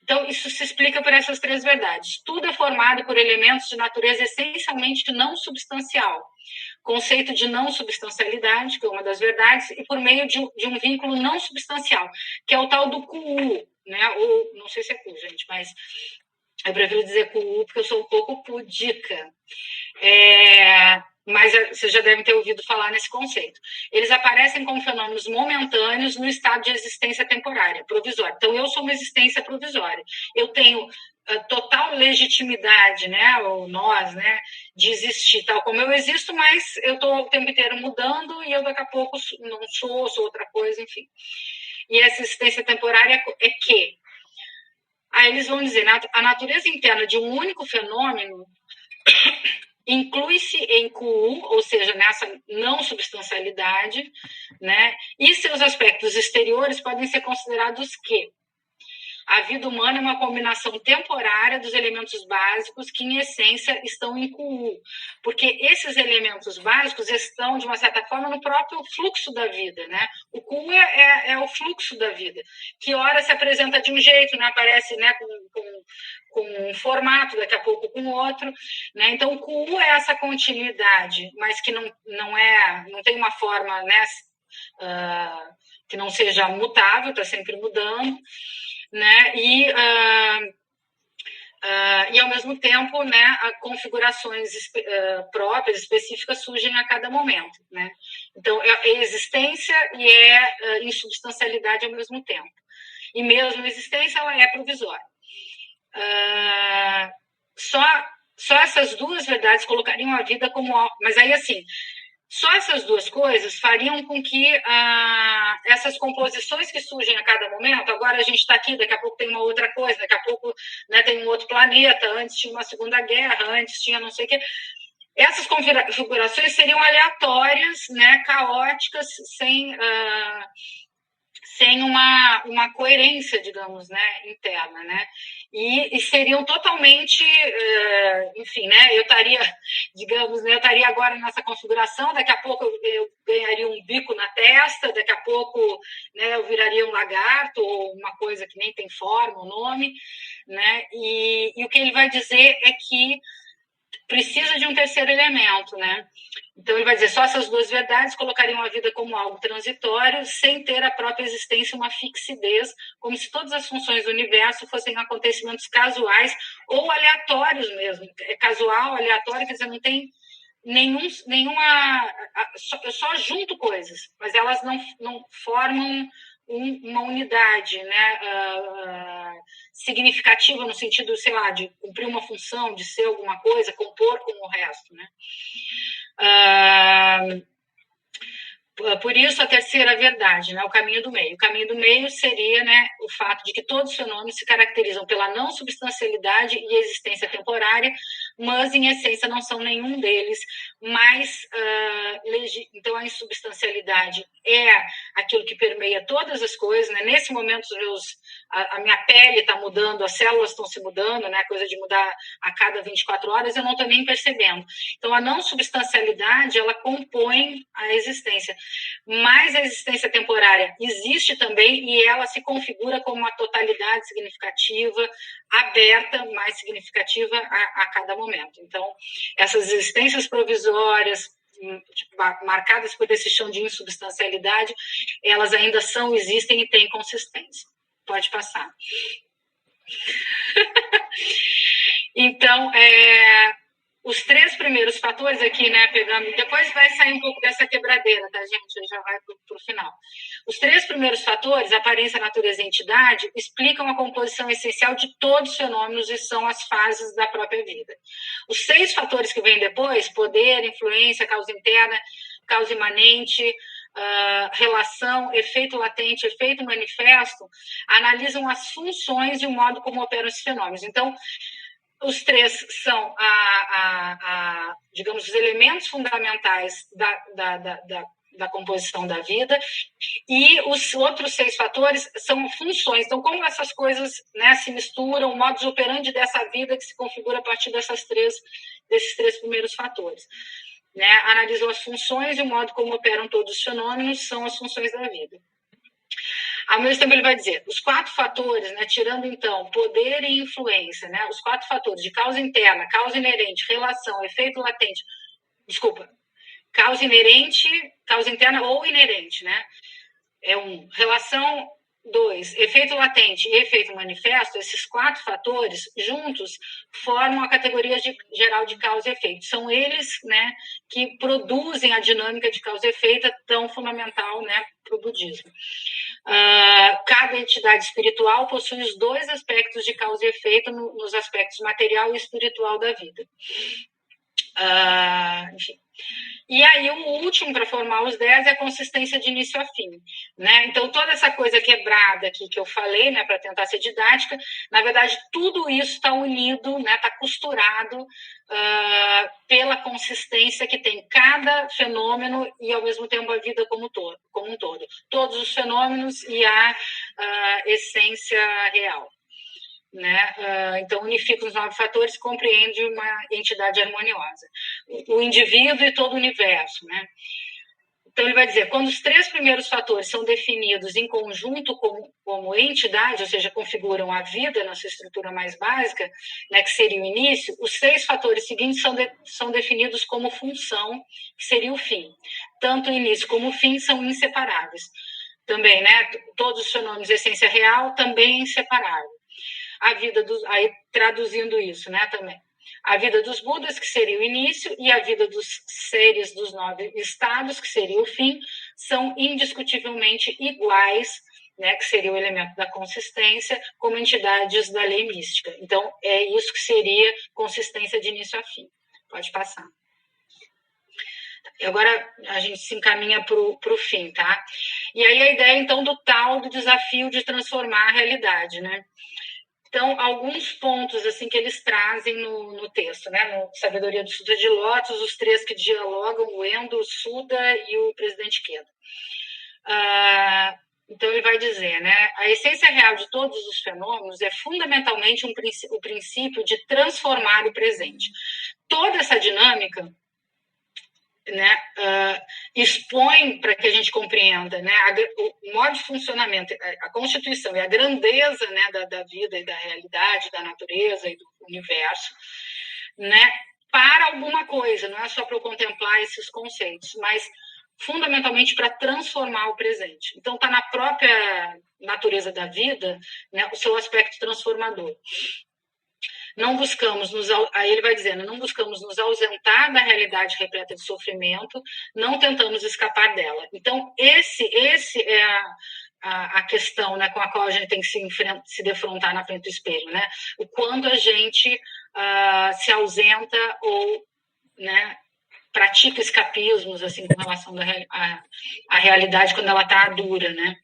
Então, isso se explica por essas três verdades. Tudo é formado por elementos de natureza essencialmente não substancial. Conceito de não substancialidade, que é uma das verdades, e por meio de um vínculo não substancial, que é o tal do Ku, né? Ou, não sei se é Ku, gente, mas eu prefiro dizer Ku porque eu sou um pouco pudica. Mas vocês já devem ter ouvido falar nesse conceito. Eles aparecem como fenômenos momentâneos no estado de existência temporária, provisória. Então, eu sou uma existência provisória. Eu tenho total legitimidade, né, ou nós, né, de existir tal como eu existo, mas eu estou o tempo inteiro mudando e eu daqui a pouco não sou outra coisa, enfim. E essa existência temporária é que? Aí eles vão dizer, a natureza interna de um único fenômeno inclui-se em Ku, ou seja, nessa não substancialidade, né? E seus aspectos exteriores podem ser considerados que a vida humana é uma combinação temporária dos elementos básicos que, em essência, estão em Ku, porque esses elementos básicos estão, de uma certa forma, no próprio fluxo da vida, né? O Ku é o fluxo da vida, que ora se apresenta de um jeito, né? Aparece, né, com um formato, daqui a pouco com outro, né? Então, o Ku é essa continuidade, mas que não tem uma forma, né, que não seja mutável, está sempre mudando, né? E ao mesmo tempo, né, configurações próprias, específicas, surgem a cada momento, né? Então, é existência e é insubstancialidade ao mesmo tempo. E mesmo a existência, ela é provisória. Só essas duas verdades colocariam a vida como... Mas aí, assim, só essas duas coisas fariam com que essas composições que surgem a cada momento, agora a gente está aqui, daqui a pouco tem uma outra coisa, daqui a pouco, né, tem um outro planeta, antes tinha uma Segunda Guerra, antes tinha não sei o quê. Essas configurações seriam aleatórias, né, caóticas, sem uma coerência, digamos, né, interna, né? E seriam totalmente, enfim, né, eu estaria, digamos, né, eu estaria agora nessa configuração, daqui a pouco eu ganharia um bico na testa, daqui a pouco, né, eu viraria um lagarto, ou uma coisa que nem tem forma, o nome, né? E o que ele vai dizer é que precisa de um terceiro elemento, né? Então, ele vai dizer, só essas duas verdades colocariam a vida como algo transitório, sem ter a própria existência uma fixidez, como se todas as funções do universo fossem acontecimentos casuais ou aleatórios mesmo. É casual, aleatório, quer dizer, não tem nenhuma... Eu só junto coisas, mas elas não formam uma unidade, né, significativa no sentido, sei lá, de cumprir uma função, de ser alguma coisa, compor com o resto, né? Por isso, a terceira verdade, né, o caminho do meio. O caminho do meio seria, né, o fato de que todos os fenômenos se caracterizam pela não substancialidade e existência temporária, mas, em essência, não são nenhum deles. Mas, então, a insubstancialidade é aquilo que permeia todas as coisas, né? Nesse momento, a minha pele está mudando, as células estão se mudando, né? Coisa de mudar a cada 24 horas, eu não estou nem percebendo. Então, a não substancialidade, ela compõe a existência. Mas a existência temporária existe também e ela se configura como uma totalidade significativa, aberta, mais significativa a cada momento. Então, essas existências provisórias, marcadas por esse chão de insubstancialidade, elas ainda existem e têm consistência. Pode passar. Então, os 3 primeiros fatores aqui, né, pegando, depois vai sair um pouco dessa quebradeira, tá, gente? Já vai para o final. Os 3 primeiros fatores, aparência, natureza e entidade, explicam a composição essencial de todos os fenômenos e são as fases da própria vida. Os 6 fatores que vêm depois, poder, influência, causa interna, causa imanente, relação, efeito latente, efeito manifesto, analisam as funções e o modo como operam esses fenômenos. Então, os 3 são, digamos, os elementos fundamentais da composição da vida, e os outros 6 fatores são funções. Então, como essas coisas, né, se misturam, o modus operandi dessa vida que se configura a partir desses 3 primeiros fatores. Né? Analisam as funções e o modo como operam todos os fenômenos são as funções da vida. Ao mesmo tempo, ele vai dizer, os 4 fatores, né, tirando, então, poder e influência, né, os 4 fatores de causa interna, causa inerente, relação, efeito latente, causa inerente, causa interna ou inerente, né, relação, 2, efeito latente e efeito manifesto, esses 4 fatores, juntos, formam a categoria geral de causa e efeito. São eles, né, que produzem a dinâmica de causa e efeito tão fundamental, né, para o budismo. Cada entidade espiritual possui os 2 aspectos de causa e efeito nos aspectos material e espiritual da vida. Enfim. E aí, o último para formar os 10 é a consistência de início a fim. Né? Então, toda essa coisa quebrada aqui que eu falei, né, para tentar ser didática, na verdade, tudo isso está unido, né, está costurado pela consistência que tem cada fenômeno e, ao mesmo tempo, a vida como um todo. Todos os fenômenos e a essência real. Né? Então, unifica os 9 fatores e compreende uma entidade harmoniosa. O indivíduo e todo o universo. Né? Então, ele vai dizer, quando os 3 primeiros fatores são definidos em conjunto como entidade, ou seja, configuram a vida na sua estrutura mais básica, né, que seria o início, os 6 fatores seguintes são definidos como função, que seria o fim. Tanto o início como o fim são inseparáveis. Também, né, todos os fenômenos de essência real também é inseparável. Aí traduzindo isso, né, também. A vida dos Budas, que seria o início, e a vida dos seres dos 9 estados, que seria o fim, são indiscutivelmente iguais, né, que seria o elemento da consistência, como entidades da lei mística. Então, é isso que seria consistência de início a fim. Pode passar. E agora a gente se encaminha para o fim, tá? E aí a ideia, então, do desafio de transformar a realidade, né? Então, alguns pontos assim que eles trazem no texto, né? No Sabedoria do Sutra de Lótus, os 3 que dialogam, o Endo, o Suda e o presidente Quedo. Então, ele vai dizer, né? A essência real de todos os fenômenos é fundamentalmente o princípio de transformar o presente. Toda essa dinâmica, né, expõe para que a gente compreenda, né, o modo de funcionamento, a constituição e a grandeza, né, da vida e da realidade, da natureza e do universo, né, para alguma coisa, não é só para eu contemplar esses conceitos, mas fundamentalmente para transformar o presente. Então, está na própria natureza da vida, né, o seu aspecto transformador. Não buscamos aí ele vai dizendo, não buscamos nos ausentar da realidade repleta de sofrimento, não tentamos escapar dela. Então, esse é a questão, né, com a qual a gente tem que se defrontar na frente do espelho, né? O quanto a gente se ausenta ou, né, pratica escapismos assim com relação à realidade quando ela está dura, né?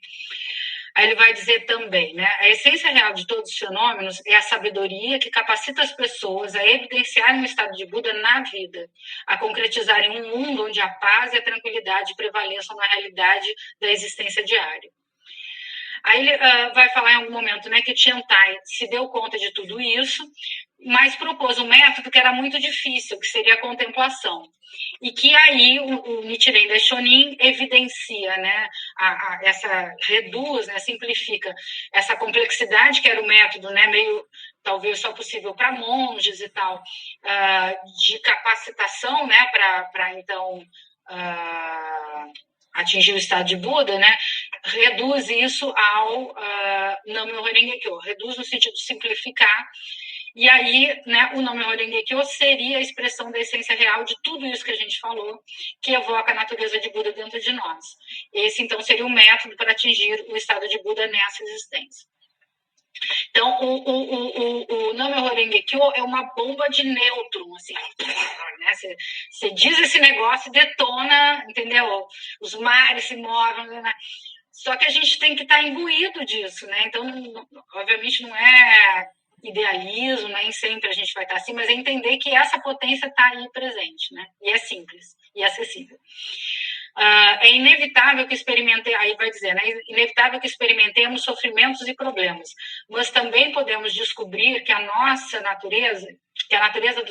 Aí ele vai dizer também, né? A essência real de todos os fenômenos é a sabedoria que capacita as pessoas a evidenciarem o estado de Buda na vida, a concretizarem um mundo onde a paz e a tranquilidade prevaleçam na realidade da existência diária. Aí ele vai falar em algum momento, né, que Tiantai se deu conta de tudo isso, mas propôs um método que era muito difícil, que seria a contemplação. E que aí o Nichiren Daishonin evidencia, né, reduz, né, simplifica essa complexidade que era o método, né, meio talvez só possível para monges e tal, de capacitação, né, para então atingir o estado de Buda, né, reduz isso ao Nam-myoho Renge-kyo, reduz no sentido de simplificar. E aí, né, o Nam-myoho Renge-kyo seria a expressão da essência real de tudo isso que a gente falou, que evoca a natureza de Buda dentro de nós. Esse, então, seria o método para atingir o estado de Buda nessa existência. Então, o Nam-myoho Renge-kyo é uma bomba de nêutron, assim, né? Você diz esse negócio e detona, entendeu? Os mares se movem, né? Só que a gente tem que estar imbuído disso, né? Então, obviamente, não é idealismo, nem sempre a gente vai estar assim, mas é entender que essa potência está aí presente, né? E é simples e acessível. É inevitável que aí vai dizer, né? É inevitável que experimentemos sofrimentos e problemas, mas também podemos descobrir que a nossa natureza, que a natureza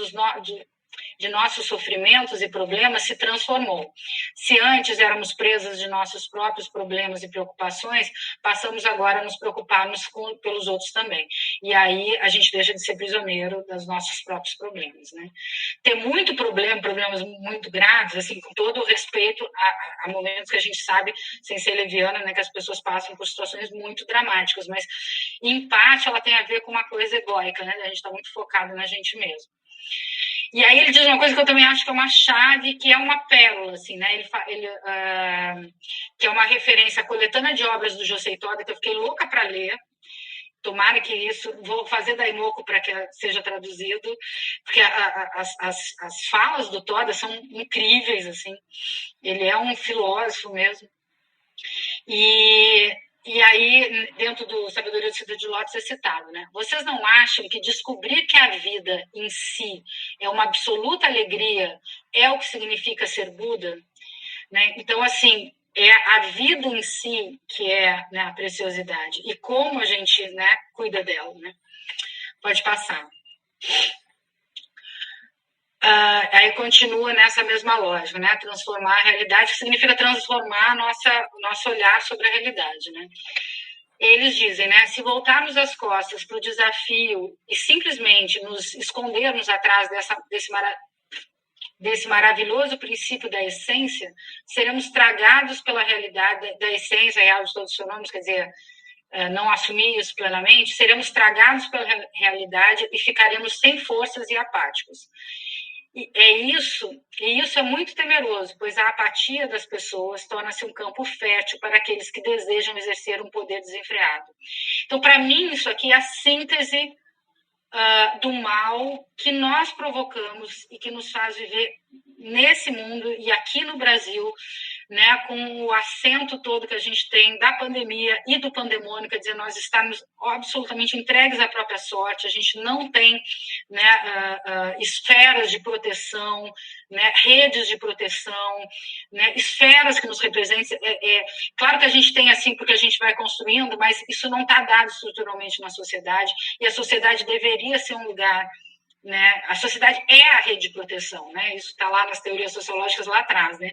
de nossos sofrimentos e problemas se transformou. Se antes éramos presas de nossos próprios problemas e preocupações, passamos agora a nos preocuparmos pelos outros também. E aí a gente deixa de ser prisioneiro dos nossos próprios problemas, né? Ter muito problemas muito graves, assim, com todo o respeito a momentos que a gente sabe, sem ser leviana, né, que as pessoas passam por situações muito dramáticas, mas em parte ela tem a ver com uma coisa egóica, né? A gente está muito focado na gente mesmo. E aí ele diz uma coisa que eu também acho que é uma chave, que é uma pérola, assim, né? Que é uma referência à coletânea de obras do Josei Toda, que eu fiquei louca para ler. Tomara que isso... Vou fazer daimoku para que seja traduzido, porque as falas do Toda são incríveis, assim. Ele é um filósofo mesmo. E aí, dentro do Sabedoria do Siddha de Lótus é citado, né? Vocês não acham que descobrir que a vida em si é uma absoluta alegria é o que significa ser Buda? Né? Então, assim, é a vida em si que é, né, a preciosidade. E como a gente, né, cuida dela, né? Pode passar. Aí continua nessa mesma lógica, né? Transformar a realidade, que significa transformar o nosso olhar sobre a realidade, né? Eles dizem, né? Se voltarmos as costas para o desafio e simplesmente nos escondermos atrás desse maravilhoso princípio da essência, seremos tragados pela realidade da essência real de todos os fenômenos, quer dizer, não assumir isso plenamente, seremos tragados pela realidade e ficaremos sem forças e apáticos. E isso é muito temeroso, pois a apatia das pessoas torna-se um campo fértil para aqueles que desejam exercer um poder desenfreado. Então, para mim, isso aqui é a síntese do mal que nós provocamos e que nos faz viver nesse mundo e aqui no Brasil, né, com o acento todo que a gente tem da pandemia e do pandemônio, quer dizer, nós estamos absolutamente entregues à própria sorte, a gente não tem, né, esferas de proteção, né, redes de proteção, né, esferas que nos representem. Claro que a gente tem assim porque a gente vai construindo, mas isso não está dado estruturalmente na sociedade, e a sociedade deveria ser um lugar, né? A sociedade é a rede de proteção, né? Isso está lá nas teorias sociológicas lá atrás, né?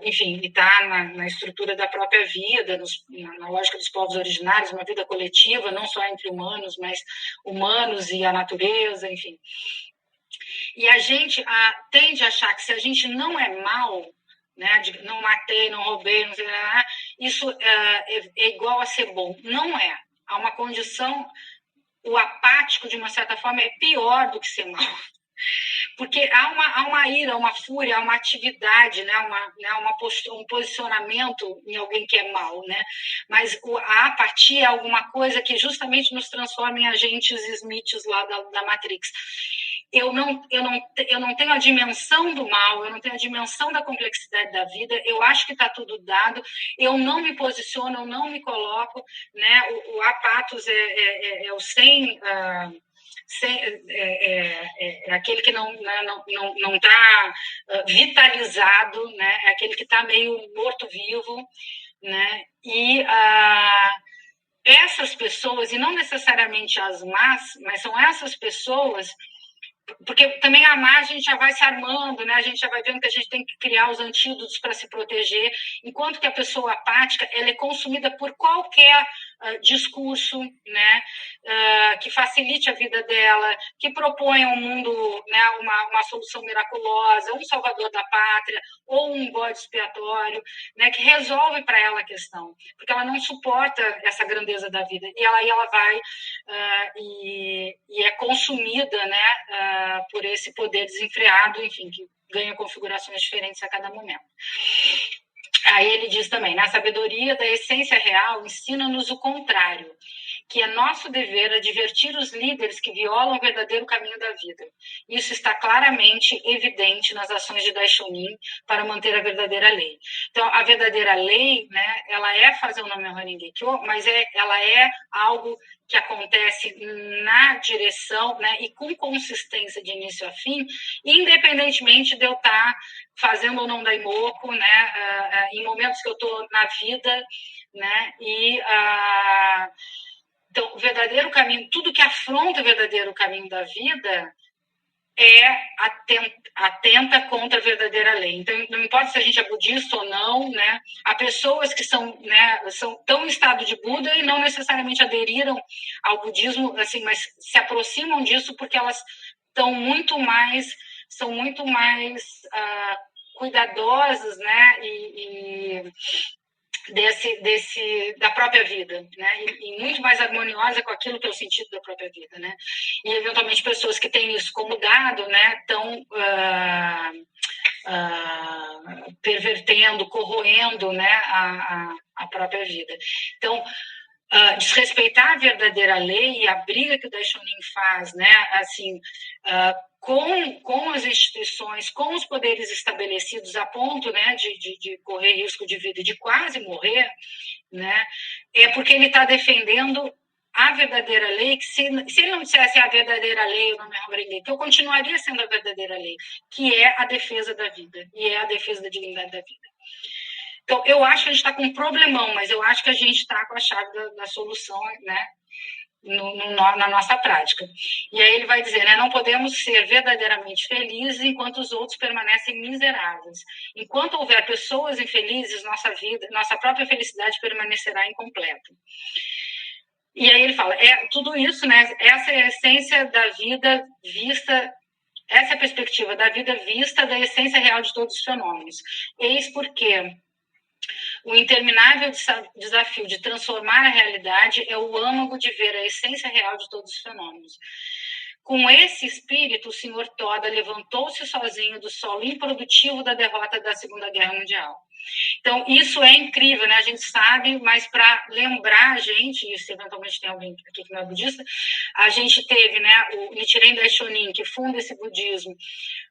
Enfim, está na estrutura da própria vida, na lógica dos povos originários, uma vida coletiva, não só entre humanos, mas humanos e a natureza, enfim. E a gente tende a achar que se a gente não é mal, né, não matei, não roubei, não sei, isso é igual a ser bom. Não é. Há uma condição... O apático, de uma certa forma, é pior do que ser mal. Porque há uma ira, uma fúria, há uma atividade, né? Um posicionamento em alguém que é mal, né? Mas a apatia é alguma coisa que justamente nos transforma em agentes Smiths lá da Matrix. eu não tenho a dimensão do mal, eu não tenho a dimensão da complexidade da vida, eu acho que está tudo dado, eu não me posiciono, eu não me coloco, né? O apatos é o é aquele que não está vitalizado, né? É aquele que está meio morto-vivo, né? E essas pessoas, e não necessariamente as más, mas são essas pessoas, porque também a má a gente já vai se armando, né? A gente já vai vendo que a gente tem que criar os antídotos para se proteger, enquanto que a pessoa apática, ela é consumida por qualquer discurso, né? Que facilite a vida dela, que propõe ao mundo, né, uma solução miraculosa, um salvador da pátria, ou um bode expiatório, né, que resolve para ela a questão, porque ela não suporta essa grandeza da vida, e ela vai e é consumida, né, por esse poder desenfreado, enfim, que ganha configurações diferentes a cada momento. Aí ele diz também, na sabedoria da essência real, ensina-nos o contrário, que é nosso dever advertir os líderes que violam o verdadeiro caminho da vida. Isso está claramente evidente nas ações de Daishonin para manter a verdadeira lei. Então, a verdadeira lei, né, ela é fazer o nome Horengekyo, mas ela é algo que acontece na direção, né, e com consistência de início a fim, independentemente de eu estar fazendo ou não daimoku, né, em momentos que eu estou na vida, né, e então, o verdadeiro caminho, tudo que afronta o verdadeiro caminho da vida atenta contra a verdadeira lei. Então, não importa se a gente é budista ou não, né? Há pessoas que são tão em estado de Buda e não necessariamente aderiram ao budismo, assim, mas se aproximam disso porque elas são muito mais cuidadosas, né? Da própria vida, né? E muito mais harmoniosa com aquilo que é o sentido da própria vida, né? E eventualmente pessoas que têm isso como dado, né, estão pervertendo, corroendo, né, a própria vida. Então, desrespeitar a verdadeira lei e a briga que o Daishonin faz, né, assim, com as instituições, com os poderes estabelecidos a ponto, né, de correr risco de vida e de quase morrer, né, é porque ele está defendendo a verdadeira lei, que se ele não dissesse a verdadeira lei, o nome é Horengekyo, eu continuaria sendo a verdadeira lei, que é a defesa da vida, e é a defesa da dignidade da vida. Então, eu acho que a gente está com um problemão, mas eu acho que a gente está com a chave da solução, né, na nossa prática. E aí ele vai dizer, né, não podemos ser verdadeiramente felizes enquanto os outros permanecem miseráveis. Enquanto houver pessoas infelizes, nossa própria felicidade permanecerá incompleta. E aí ele fala, tudo isso, né, essa é a essência da vida vista, essa é a perspectiva da vida vista da essência real de todos os fenômenos. Eis porque o interminável desafio de transformar a realidade é o âmago de ver a essência real de todos os fenômenos. Com esse espírito, o Sr. Toda levantou-se sozinho do solo improdutivo da derrota da Segunda Guerra Mundial. Então, isso é incrível, né? A gente sabe, mas para lembrar a gente, e se eventualmente tem alguém aqui que não é budista, a gente teve, né, o Nichiren Daishonin, que funda esse budismo,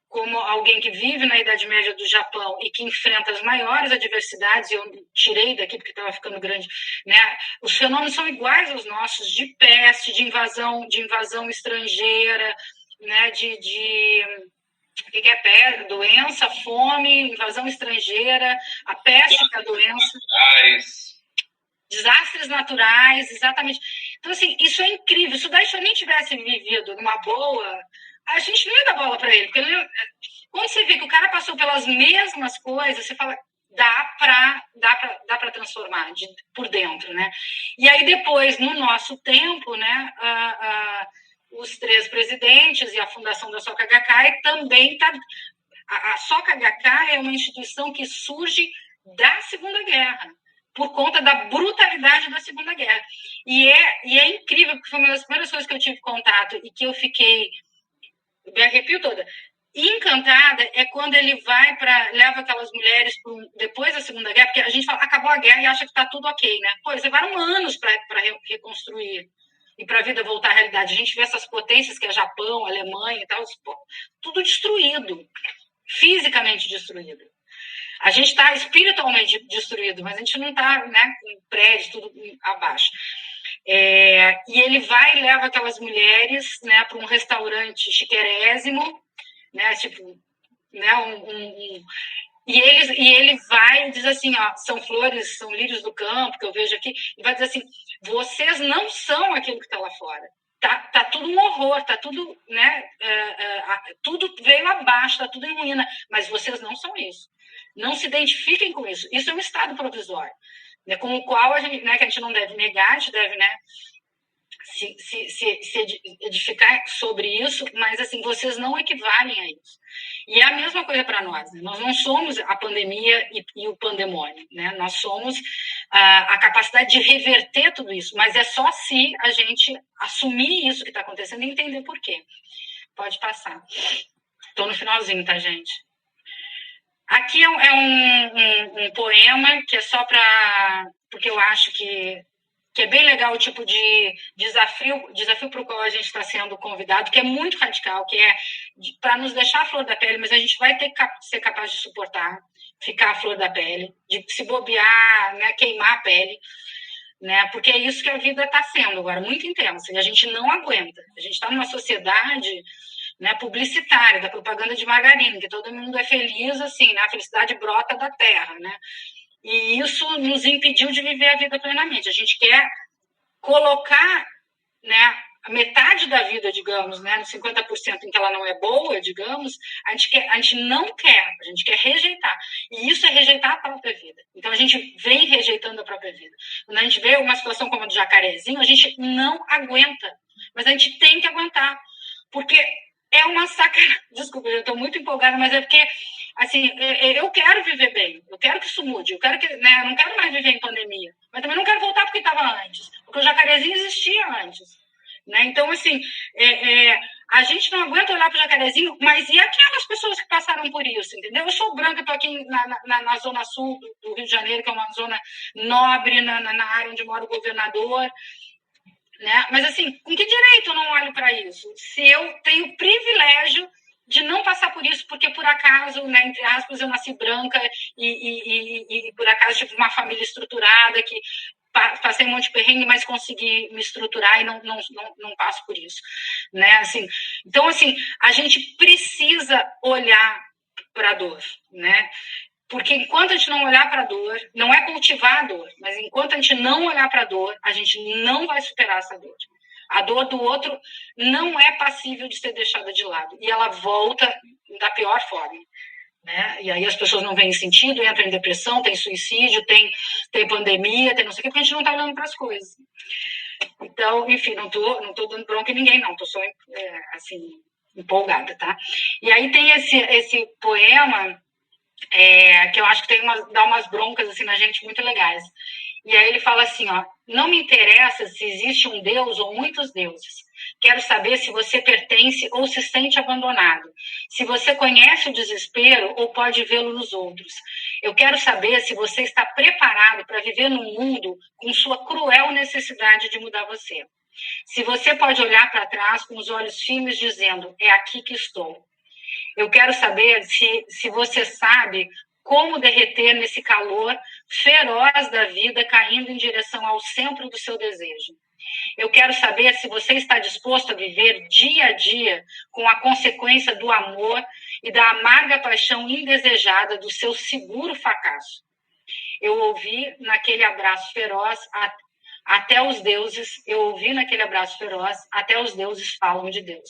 como alguém que vive na Idade Média do Japão e que enfrenta as maiores adversidades, e eu tirei daqui porque estava ficando grande, né? Os fenômenos são iguais aos nossos, de peste, de invasão estrangeira, né? O que é peste? Doença, fome, invasão estrangeira, a peste que é a doença. Desastres naturais, exatamente. Então, assim, isso é incrível. Se o Daishonin tivesse vivido numa boa, a gente não ia dar bola para ele. Porque quando você vê que o cara passou pelas mesmas coisas, você fala, dá para transformar por dentro, né? E aí depois, no nosso tempo, né, os 3 presidentes e a fundação da Soka Gakkai também está... A Soka Gakkai é uma instituição que surge da Segunda Guerra, por conta da brutalidade da Segunda Guerra. E é incrível, porque foi uma das primeiras coisas que eu tive contato e que eu fiquei, me arrepio toda, encantada, é quando ele leva aquelas mulheres depois da Segunda Guerra, porque a gente fala, acabou a guerra e acha que está tudo ok, né? Pô, eles levaram anos para reconstruir, e para a vida voltar à realidade. A gente vê essas potências que é Japão, Alemanha e tal, tudo destruído, fisicamente destruído. A gente está espiritualmente destruído, mas a gente não está, né, com prédio, tudo abaixo. E ele vai e leva aquelas mulheres, né, para um restaurante chiquérrimo, né, tipo, né, e ele vai e diz assim, ó, são flores, são lírios do campo, que eu vejo aqui, e vai dizer assim, vocês não são aquilo que está lá fora. Tá tudo um horror, tá tudo, né, tudo veio abaixo, tá tudo em ruína, mas vocês não são isso. Não se identifiquem com isso. Isso é um estado provisório, né, com o qual a gente, né, que a gente não deve negar, a gente deve, né, se edificar sobre isso, mas assim, vocês não equivalem a isso. E é a mesma coisa para nós, né? Nós não somos a pandemia e o pandemônio, né? Nós somos a capacidade de reverter tudo isso, mas é só se a gente assumir isso que está acontecendo e entender por quê. Pode passar. Estou no finalzinho, tá, gente? Aqui é um poema que é só para... porque eu acho que é bem legal o tipo de desafio para o qual a gente está sendo convidado, que é muito radical, que é para nos deixar a flor da pele, mas a gente vai ter que ser capaz de suportar, ficar a flor da pele, de se bobear, né, queimar a pele, né, porque é isso que a vida está sendo agora, muito intensa, e a gente não aguenta. A gente está numa sociedade, né, publicitária, da propaganda de margarina, que todo mundo é feliz, assim, né, a felicidade brota da terra, né? E isso nos impediu de viver a vida plenamente. A gente quer colocar, né, a metade da vida, digamos, né, nos 50% em que ela não é boa, digamos, a gente não quer, a gente quer rejeitar. E isso é rejeitar a própria vida. Então, a gente vem rejeitando a própria vida. Quando a gente vê uma situação como a do jacarezinho, a gente não aguenta. Mas a gente tem que aguentar. Porque é uma sacanagem. Desculpa, eu estou muito empolgada, mas é porque, assim, eu quero viver bem, eu quero que isso mude, eu quero que, né, eu não quero mais viver em pandemia, mas também não quero voltar porque estava antes, porque o jacarezinho existia antes, né? Então, assim, a gente não aguenta olhar para o jacarezinho, mas e aquelas pessoas que passaram por isso, entendeu? Eu sou branca, estou aqui na zona sul do Rio de Janeiro, que é uma zona nobre, na área onde mora o governador, né? Mas, assim, com que direito eu não olho para isso? Se eu tenho o privilégio de não passar por isso, porque por acaso, né, entre aspas, eu nasci branca e por acaso tive uma família estruturada, que passei um monte de perrengue, mas consegui me estruturar e não passo por isso, né? Assim, então, assim, a gente precisa olhar para a dor, né? Porque enquanto a gente não olhar para a dor, não é cultivar a dor, mas enquanto a gente não olhar para a dor, a gente não vai superar essa dor. A dor do outro não é passível de ser deixada de lado. E ela volta da pior forma, né? E aí as pessoas não veem sentido, entram em depressão, tem suicídio, tem pandemia, tem não sei o que, porque a gente não está olhando para as coisas. Então, enfim, não tô dando bronca em ninguém, não. Estou só, assim, empolgada, tá? E aí tem esse poema... que eu acho que dá umas broncas assim na gente muito legais. E aí ele fala assim, ó, não me interessa se existe um Deus ou muitos deuses. Quero saber se você pertence ou se sente abandonado. Se você conhece o desespero ou pode vê-lo nos outros. Eu quero saber se você está preparado para viver num mundo com sua cruel necessidade de mudar você. Se você pode olhar para trás com os olhos firmes dizendo, é aqui que estou. Eu quero saber se você sabe como derreter nesse calor feroz da vida, caindo em direção ao centro do seu desejo. Eu quero saber se você está disposto a viver dia a dia com a consequência do amor e da amarga paixão indesejada do seu seguro fracasso. Eu ouvi naquele abraço feroz até os deuses, falam de Deus.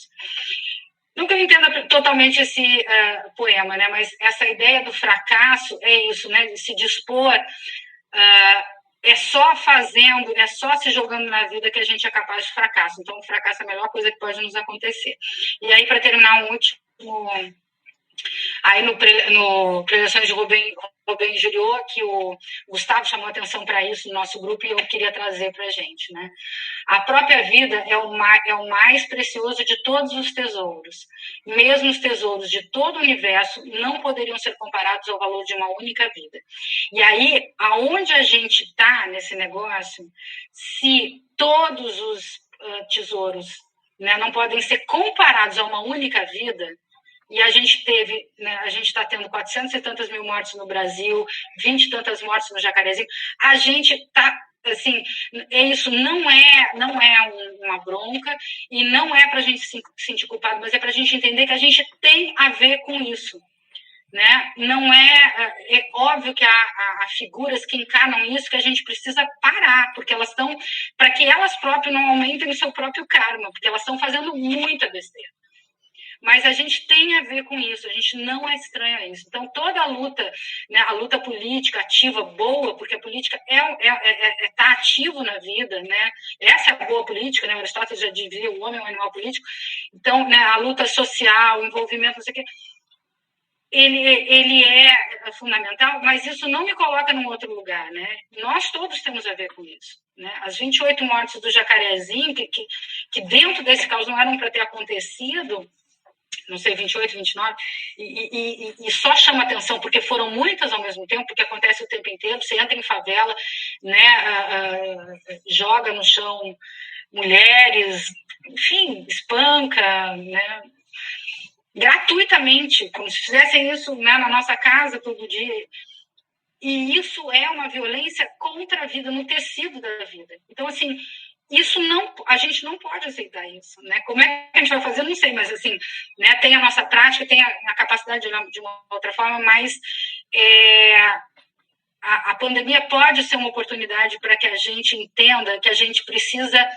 Nunca eu entendo totalmente esse poema, né? Mas essa ideia do fracasso é isso, né? De se dispor, é só fazendo, é só se jogando na vida que a gente é capaz de fracasso. Então, o fracasso é a melhor coisa que pode nos acontecer. E aí, para terminar, um último... Aí, no Preleções de Rubem Juriot, que o Gustavo chamou a atenção para isso no nosso grupo e eu queria trazer para a gente, né? A própria vida é o mais precioso de todos os tesouros. Mesmo os tesouros de todo o universo não poderiam ser comparados ao valor de uma única vida. E aí, aonde a gente está nesse negócio, se todos os tesouros, né? Não podem ser comparados a uma única vida. E a gente teve, né, a gente está tendo 400 e tantas mil mortes no Brasil, 20 e tantas mortes no Jacarezinho. A gente está, assim, isso não é uma bronca e não é para a gente se sentir culpado, mas é para a gente entender que a gente tem a ver com isso. Né? Não é óbvio que há figuras que encarnam isso que a gente precisa parar, porque elas estão, para que elas próprias não aumentem o seu próprio karma, porque elas estão fazendo muita besteira. Mas a gente tem a ver com isso, a gente não é estranho a isso. Então, toda a luta, né, a luta política ativa, boa, porque a política tá ativo na vida, né? Essa é a boa política, né? O Aristóteles já dizia, o homem é um animal político. Então, né, a luta social, o envolvimento, não sei o quê, ele é fundamental, mas isso não me coloca num outro lugar, né? Nós todos temos a ver com isso, né? As 28 mortes do Jacarezinho, que dentro desse caos não eram para ter acontecido, não sei, 28, 29, e só chama atenção porque foram muitas ao mesmo tempo, porque acontece o tempo inteiro. Você entra em favela, né, joga no chão mulheres, enfim, espanca, né, gratuitamente, como se fizessem isso, né, na nossa casa todo dia. E isso é uma violência contra a vida, no tecido da vida. Então, assim, isso não, a gente não pode aceitar isso, né? Como é que a gente vai fazer? Não sei, mas assim, né, tem a nossa prática, tem a capacidade de olhar de uma outra forma, mas a pandemia pode ser uma oportunidade para que a gente entenda que a gente precisa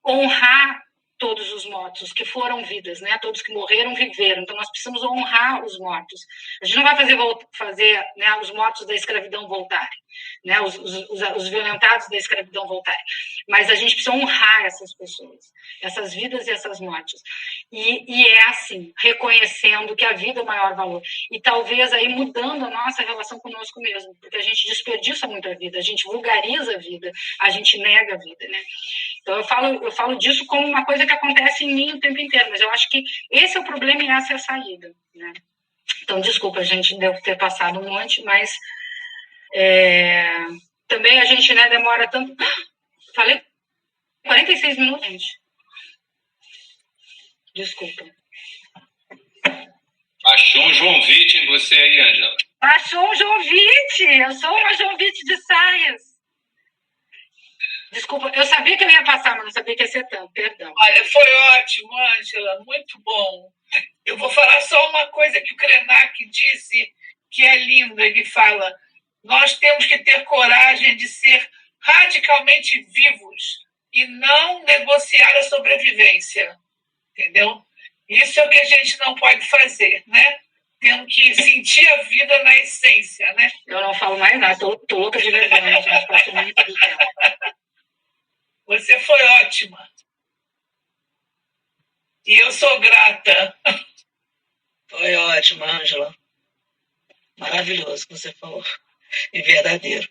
honrar todos os mortos que foram vidas, né? Todos que morreram, viveram. Então, nós precisamos honrar os mortos. A gente não vai fazer né, os mortos da escravidão voltarem, né? Os violentados da escravidão voltarem. Mas a gente precisa honrar essas pessoas, essas vidas e essas mortes. E é assim, reconhecendo que a vida é o maior valor. E talvez aí mudando a nossa relação conosco mesmo, porque a gente desperdiça muito a vida, a gente vulgariza a vida, a gente nega a vida, né? Então, eu falo disso como uma coisa que acontece em mim o tempo inteiro, mas eu acho que esse é o problema e essa é a saída, né? Então, desculpa, gente, devo ter passado um monte, mas também a gente, né, demora tanto... Falei 46 minutos, gente. Desculpa. Achou um João Vitt em você aí, Ângela? Achou um João Vitt! Eu sou uma João Vitt de saias. Desculpa, eu sabia que eu ia passar, mas não sabia que ia ser tanto, perdão. Olha, foi ótimo, Ângela, muito bom. Eu vou falar só uma coisa que o Krenak disse, que é lindo. Ele fala, nós temos que ter coragem de ser radicalmente vivos e não negociar a sobrevivência, entendeu? Isso é o que a gente não pode fazer, né? Temos que sentir a vida na essência, né? Eu não falo mais nada, tô louca de vergonha, gente, passou muito do tempo. Você foi ótima. E eu sou grata. Foi ótima, Ângela. Maravilhoso o que você falou. E verdadeiro.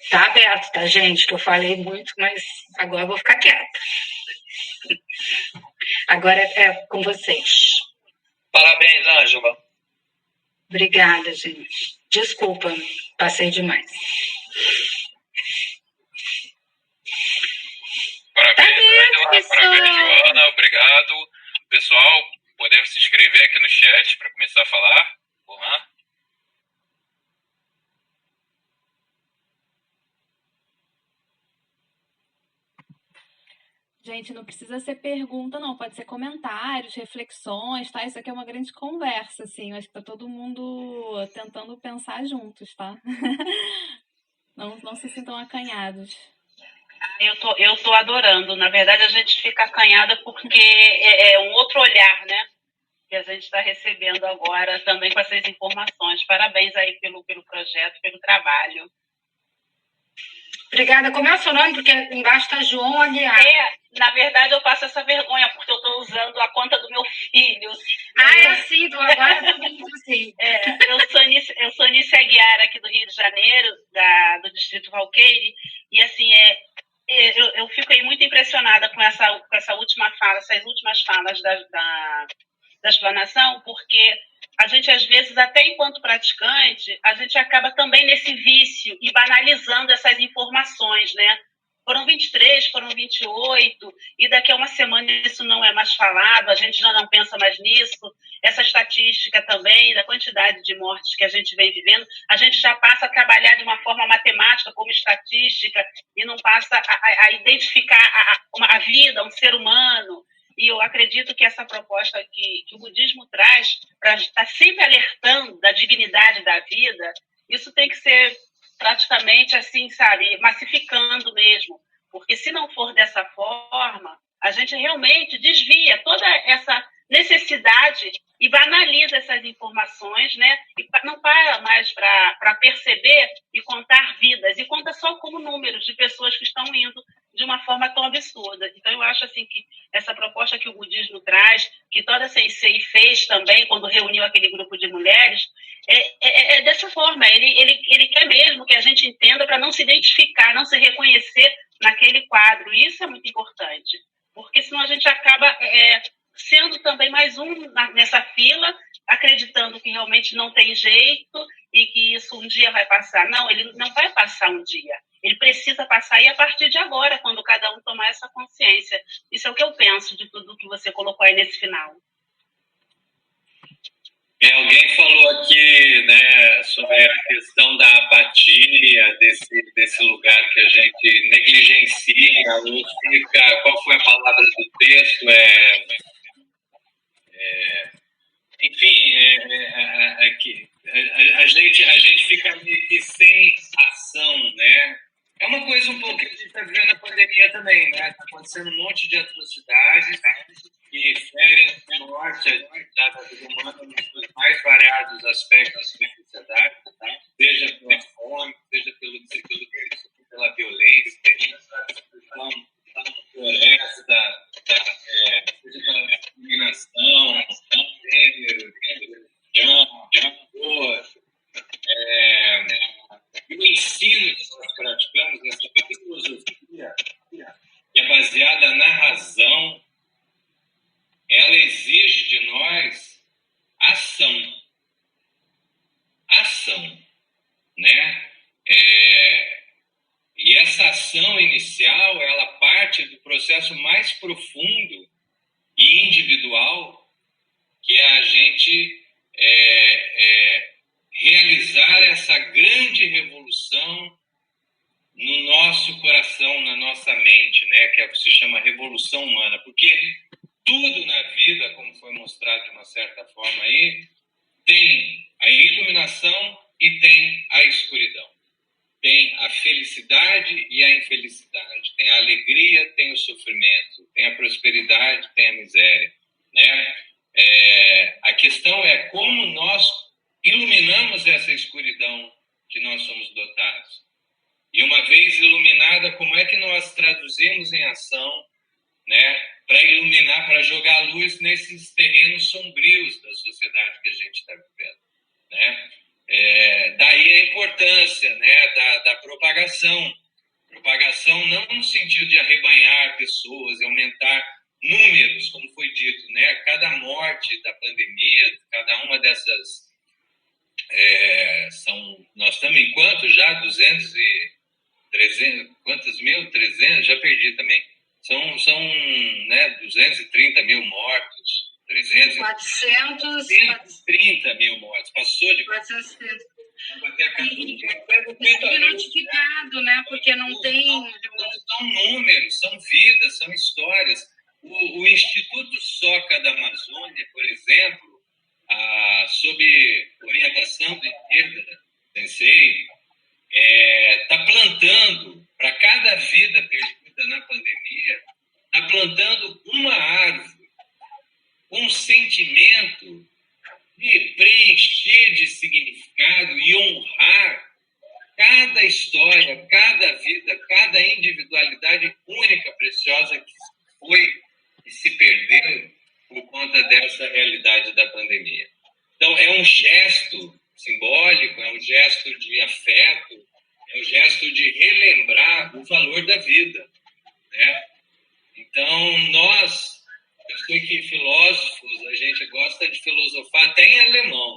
Tá aberto, tá, gente? Que eu falei muito, mas agora eu vou ficar quieta. Agora é com vocês. Parabéns, Ângela. Obrigada, gente. Desculpa, passei demais. Parabéns, Ângela. Parabéns, Joana. Obrigado. Pessoal, podemos se inscrever aqui no chat para começar a falar. Vamos lá. Gente, não precisa ser pergunta, não. Pode ser comentários, reflexões, tá? Isso aqui é uma grande conversa, assim. Eu acho que tá todo mundo tentando pensar juntos, tá? Não se sintam acanhados. Eu tô adorando. Na verdade, a gente fica acanhada porque é um outro olhar, né? Que a gente está recebendo agora também com essas informações. Parabéns aí pelo projeto, pelo trabalho. Obrigada. Como é o seu nome? Porque embaixo está João Aguiar. Na verdade, eu passo essa vergonha, porque eu estou usando a conta do meu filho. É assim, agora todo mundo assim. Eu sou Nice Aguiar, aqui do Rio de Janeiro, do Distrito Valqueire, e assim, eu fiquei muito impressionada com essa última fala, essas últimas falas da explanação, porque a gente, às vezes, até enquanto praticante, a gente acaba também nesse vício e banalizando essas informações, né? Foram 23, foram 28, e daqui a uma semana isso não é mais falado, a gente já não pensa mais nisso. Essa estatística também, da quantidade de mortes que a gente vem vivendo, a gente já passa a trabalhar de uma forma matemática, como estatística, e não passa a identificar a vida, um ser humano. E eu acredito que essa proposta que o budismo traz, para estar sempre alertando da dignidade da vida, isso tem que ser praticamente assim, sabe, massificando mesmo. Porque se não for dessa forma, a gente realmente desvia toda essa necessidade e banaliza essas informações, né? E não para mais para perceber e contar vidas, e conta só como números de pessoas que estão indo de uma forma tão absurda. Então, eu acho assim que essa proposta que o budismo traz, que toda a Sensei fez também, quando reuniu aquele grupo de mulheres, é dessa forma. Ele quer mesmo que a gente entenda para não se identificar, não se reconhecer naquele quadro. Isso é muito importante, porque senão a gente acaba sendo também mais um nessa fila, acreditando que realmente não tem jeito e que isso um dia vai passar. Não, ele não vai passar um dia. Ele precisa passar e a partir de agora, quando cada um tomar essa consciência. Isso é o que eu penso de tudo que você colocou aí nesse final. Alguém falou aqui, né, sobre a questão da apatia, desse lugar que a gente negligencia, ou fica, qual foi a palavra do texto? Enfim, a gente fica meio que sem ação, né? É uma coisa um pouco que a gente está vivendo na pandemia também, né? Está acontecendo um monte de atrocidades que ferem a morte da vida humana nos mais variados aspectos da sociedade, tá? Seja pela fome, seja pela violência, seja pela destruição da floresta, seja pela discriminação, gênero, religião, cor. E o ensino que nós praticamos, essa filosofia que é baseada na razão, ela exige de nós ação. Ação, né? E essa ação inicial, ela parte do processo mais profundo e individual, que é a gente realizar essa grande revolução no nosso coração, na nossa mente, né? Que é o que se chama revolução humana, porque tudo na vida, como foi mostrado de uma certa forma aí, tem a iluminação e tem a escuridão. Tem a felicidade e a infelicidade. Tem a alegria, tem o sofrimento. Tem a prosperidade, tem a miséria, né? A questão é como nós iluminamos essa escuridão que nós somos dotados. E uma vez iluminada, como é que nós traduzimos em ação, né, para iluminar, para jogar luz nesses terrenos sombrios da sociedade que a gente está vivendo, né? Daí a importância, né, da propagação. Propagação não no sentido de arrebanhar pessoas e aumentar números, como foi dito, né? Cada morte da pandemia, cada uma dessas nós estamos em quanto já? 200 e 300, quantos mil? 300? Já perdi também. São né, 230 mil mortos, 430 mil mortos. Passou de 430. E notificado, né? Porque não tem... São números, são vidas, são histórias. O Instituto Soca da Amazônia, por exemplo, sob orientação do Ikeda Sensei, está plantando, para cada vida perdida na pandemia, está plantando uma árvore, um sentimento de preencher de significado e honrar cada história, cada vida, cada individualidade única, preciosa que foi e se perdeu por conta dessa realidade da pandemia. Então, é um gesto simbólico, é um gesto de afeto, é um gesto de relembrar o valor da vida, né? Então, eu sei que filósofos, a gente gosta de filosofar até em alemão,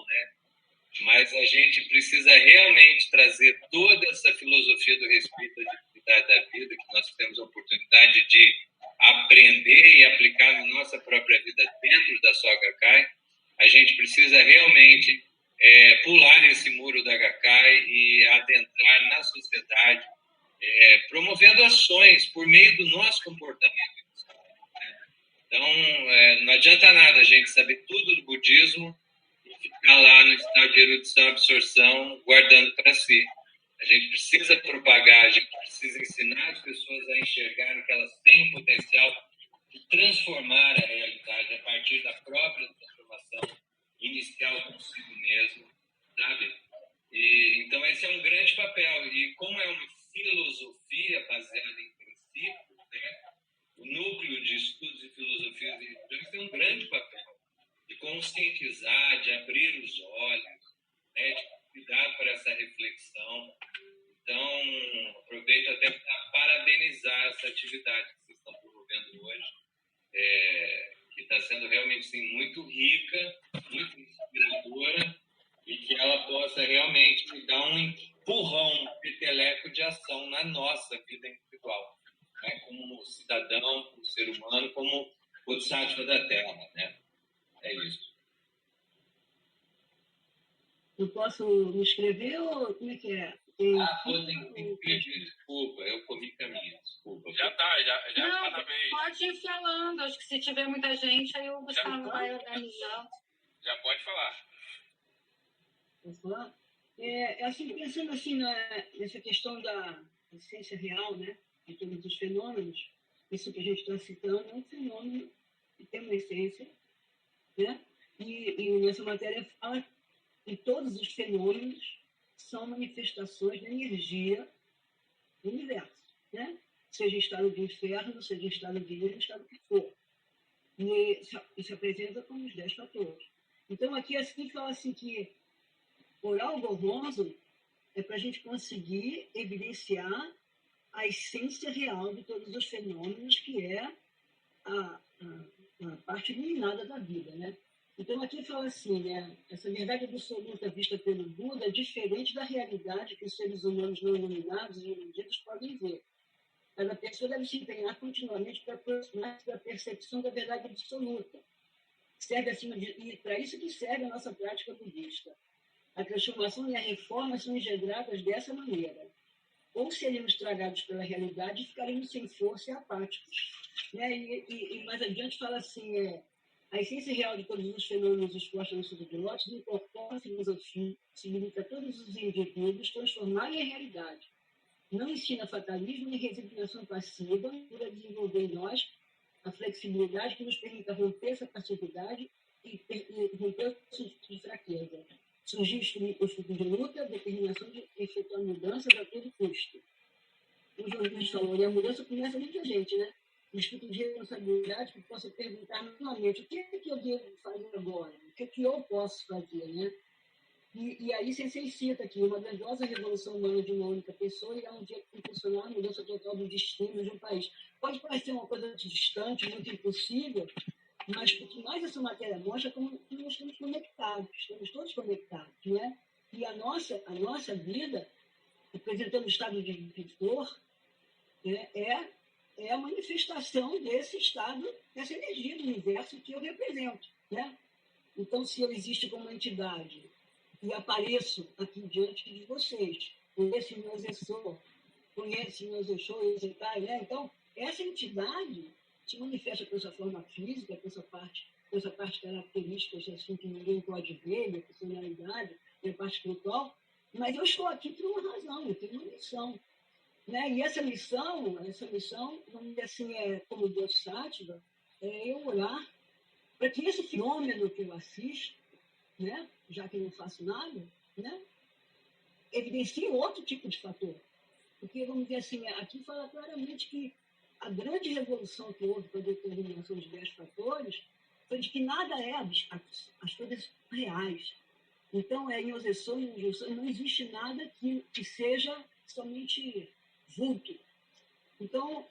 mas a gente precisa realmente trazer toda essa filosofia do respeito à dignidade da vida, que nós temos a oportunidade de aprender e aplicar na nossa própria vida dentro da sua Gakkai. A gente precisa realmente pular esse muro da Gakkai e adentrar na sociedade, promovendo ações por meio do nosso comportamento. Então, não adianta nada a gente saber tudo do budismo e ficar lá no estado de erudição e absorção, guardando para si. A gente precisa propagar, a gente precisa ensinar as pessoas a enxergarem que elas têm o potencial de transformar a realidade a partir da própria transformação inicial consigo mesmo, sabe? Então, esse é um grande papel. E como é uma filosofia baseada em princípios, né? O núcleo de estudos e filosofias e religiões tem um grande papel de conscientizar, de abrir os olhos, né, de cuidar para essa reflexão. Então, aproveito até para parabenizar essa atividade que vocês estão promovendo hoje, que está sendo realmente sim, muito rica, muito inspiradora, e que ela possa realmente dar um empurrão, um peteleco de ação na nossa vida individual, né? Como cidadão, como ser humano, como Bodhisattva da Terra, né? É isso. Eu posso me inscrever ou como é que é? Tem que pedir desculpa, eu comi caminho, desculpa. Já Não, tá bem. pode ir falando. Acho que se tiver muita gente, aí o Gustavo vai organizando. Já pode falar. Posso falar? Assim, pensando assim nessa questão da essência real, né, de todos os fenômenos, isso que a gente está citando é um fenômeno que tem uma essência, né? E nessa matéria fala que todos os fenômenos são manifestações da energia do universo, né? Seja em estado de inferno, seja em estado de luz, estado que for. E se apresenta como os 10 fatores. Então, aqui assim fala assim que oral gorroso é para a gente conseguir evidenciar a essência real de todos os fenômenos, que é a parte iluminada da vida, né? Então, aqui fala assim, né? Essa verdade absoluta vista pelo Buda é diferente da realidade que os seres humanos não iluminados e iludidos podem ver. Cada pessoa deve se empenhar continuamente para aproximar-se da percepção da verdade absoluta. E para isso que serve a nossa prática budista. A transformação e a reforma são engendradas dessa maneira. Ou seremos tragados pela realidade e ficaremos sem força e apáticos. Né? E mais adiante fala assim, a essência real de todos os fenômenos expostos no estudo de Lótus incorpora a filosofia, possibilita a todos os indivíduos transformarem a realidade. Não ensina fatalismo nem resignação passiva, para desenvolver em nós a flexibilidade que nos permita romper essa passividade e romper o sentido de fraqueza. Surgir o espírito de luta, a determinação de efetuar mudanças a todo custo. O João Luiz falou, e a mudança começa dentro da gente, né? O espírito de responsabilidade que possa perguntar novamente, o que é que eu devo fazer agora? O que é que eu posso fazer, né? E aí Sensei cita aqui, uma grandiosa revolução humana de uma única pessoa irá um dia impulsionar a mudança total do destino de um país. Pode parecer uma coisa distante, muito impossível, mas o que mais essa matéria mostra é como nós estamos conectados, estamos todos conectados, né? E a nossa vida, apresentando o estado de flor, é a manifestação desse estado, dessa energia do universo que eu represento, né? Então, se eu existo como entidade e apareço aqui diante de vocês, conheço meu Zessô, conheço meu Zexô, né? Então, essa entidade se manifesta com essa forma física, com essa parte característica, assim, que ninguém pode ver, minha personalidade, minha parte espiritual, mas eu estou aqui por uma razão, eu tenho uma missão. Né? E essa missão, vamos dizer assim, como Deus Sátiva, é eu orar para que esse fenômeno que eu assisto, né, já que eu não faço nada, né, evidencie outro tipo de fator. Porque, vamos dizer assim, aqui fala claramente que a grande revolução que houve para a determinação dos 10 fatores foi de que nada é abstrato, as coisas são reais. Então, em Osessô e em Jussô, não existe nada que seja somente vulto. Então,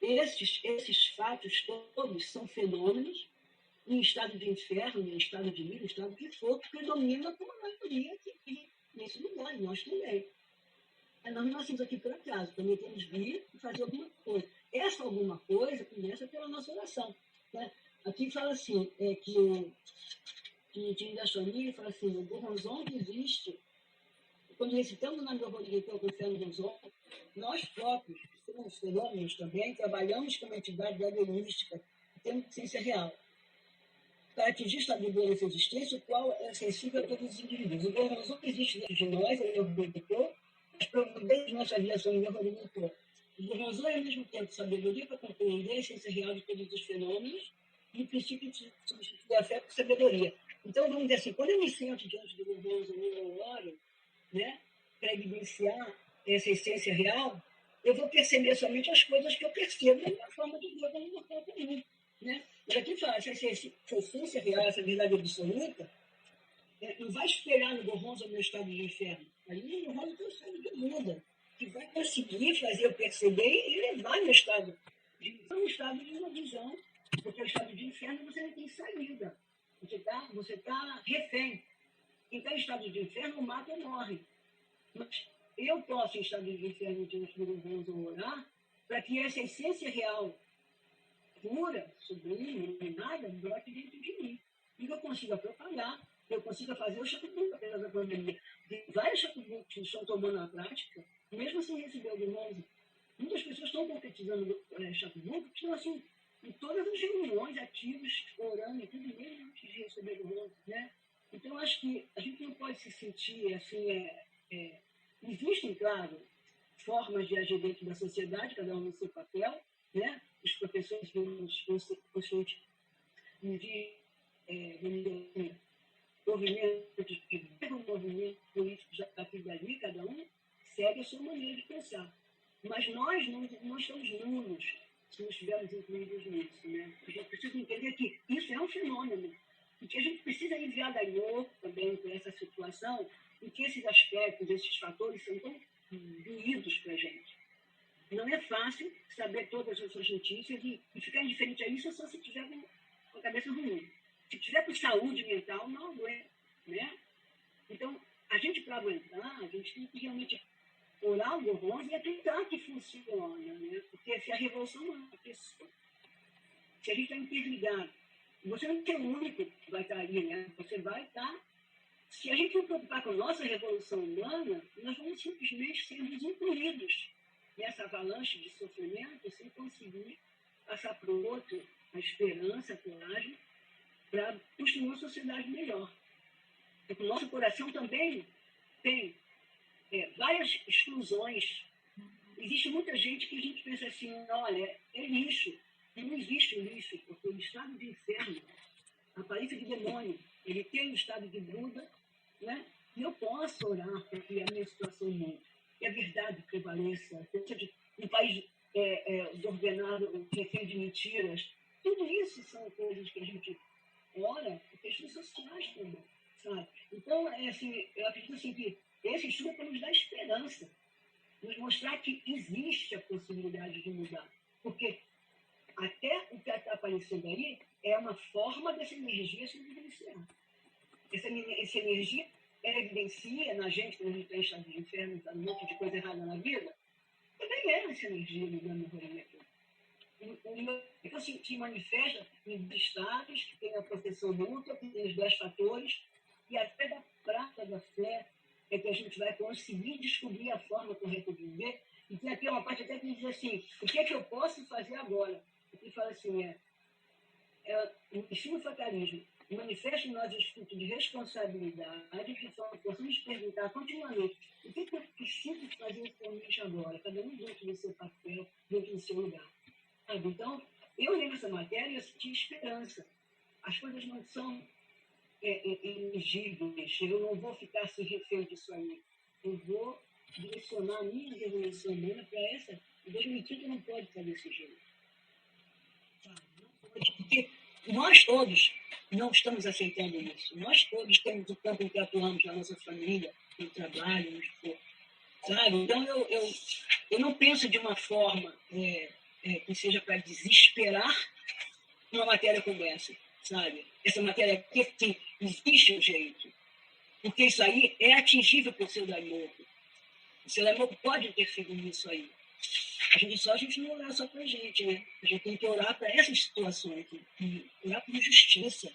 esses fatos todos são fenômenos em estado de inferno, em estado de vida, em estado que for, que predomina como a maioria aqui nesse lugar, nós também. Nós não nascemos aqui por acaso, também temos que vir e fazer alguma coisa. Essa alguma coisa começa pela nossa oração. Né? Aqui fala assim, que o time da Xoni fala assim, o Goronzon que existe, quando recitamos o nome do Rodrigo com fé no Goronzon, nós próprios, que somos fenômenos também, trabalhamos com uma entidade diagnóstica, temos ciência real, para atingir estabilidade nessa existência, o qual é sensível a todos os indivíduos. O Goronzon que existe dentro de nós, ele é o Rodrigo, as providências de nossa vida são o Rodrigo. O Goronzon é ao mesmo tempo sabedoria para compreender a essência real de todos os fenômenos e o princípio de substituir a fé por sabedoria. Então, vamos dizer assim, quando eu me sento diante do Goronzon no oro, né, para evidenciar essa essência real, eu vou perceber somente as coisas que eu percebo na forma de Deus no mortal comum. Né? Mas aqui fala, essa essência real, essa verdade absoluta, não vai espelhar no Goronzon o meu estado de inferno. Ali no Goronzon tem o estado de Buda, que vai conseguir fazer eu perceber e levar meu estado de inferno, um estado de uma visão, porque o estado de inferno você não tem saída. Você tá refém. Quem está em estado de inferno, mata ou morre. Mas eu posso, em estado de inferno, diante do Goronzon, orar para que essa essência real, pura, sublime, iluminada, brote dentro de mim. E eu consiga propagar, eu consiga fazer o Shakubun, apesar da pandemia. Tem vários Shakubun que estão tomando a prática, mesmo sem receber o Goronzon. Muitas pessoas estão concretizando Shakubun, porque estão assim, em todas as reuniões ativas, orando e tudo mesmo antes de receber o Goronzon, né? Então, acho que a gente não pode se sentir assim. Existem, claro, formas de agir dentro da sociedade, cada um no seu papel, né? Os professores nos constantes de movimentos políticos já aqui dali, cada um segue a sua maneira de pensar. Mas nós não estamos nulos se não estivermos incluídos nisso. Né? A gente precisa entender que isso é um fenômeno e que a gente precisa aliviar da dor também por essa situação e que esses aspectos, esses fatores são tão doídos para a gente. Não é fácil saber todas essas notícias e ficar indiferente a isso só se tiver com a cabeça ruim. Se tiver com saúde mental, não aguenta, né? Então, a gente, para aguentar, a gente tem que realmente orar o Goronzon e acreditar que funciona, né? Porque se a revolução não é uma pessoa, se a gente está interligado, você não é o único que vai estar aí, né? Você vai estar... Se a gente não preocupar com a nossa revolução humana, nós vamos simplesmente sermos incluídos nessa avalanche de sofrimento sem conseguir passar para o outro a esperança, a coragem, para construir uma sociedade melhor. Porque o nosso coração também tem várias exclusões. Existe muita gente que a gente pensa assim, olha, é lixo. Não existe lixo, porque o estado de inferno, a aparência de demônio, ele tem o estado de Buda, né? E eu posso orar para que a minha situação mude, que a verdade prevaleça, um país desordenado, refém de mentiras. Tudo isso são coisas que a gente ora por questões sociais também, sabe? Então, assim, eu acredito assim, que esse estudo é para nos dar esperança, nos mostrar que existe a possibilidade de mudar. Porque até o que está aparecendo aí é uma forma dessa energia se evidenciar. Essa energia, ela evidencia na gente, quando a gente está em estado de inferno, está um monte de coisa errada na vida, também é essa energia ligando no rolê. Então, se manifesta em estados que tem a proteção mútua, que tem os 10 fatores, e até da prática da fé é que a gente vai conseguir descobrir a forma correta de viver. E tem aqui uma parte até que diz assim, o que é que eu posso fazer agora? Aqui fala assim, ensino o fatalismo, manifesta em nós o espírito de responsabilidade, que possamos perguntar continuamente, o que eu preciso fazer atualmente agora? Cada um dentro do seu papel, dentro do seu lugar. Então, eu li essa matéria e eu senti esperança. As coisas não são elegíveis, eu não vou ficar assim refém disso aí. Eu vou direcionar a minha revolução humana para essa. Em 2030 não pode fazer desse jeito. Não pode, porque nós todos não estamos aceitando isso. Nós todos temos o campo em que atuamos na nossa família, no trabalho, no esporte. Sabe? Então, eu não penso de uma forma que seja para desesperar uma matéria como essa. sabe? Essa matéria aqui, assim, existe um jeito. Porque isso aí é atingível pelo seu Daimoku. O seu Daimoku pode interferir nisso aí. A gente não orar só pra gente, né? A gente tem que orar para essas situações aqui. Orar por justiça.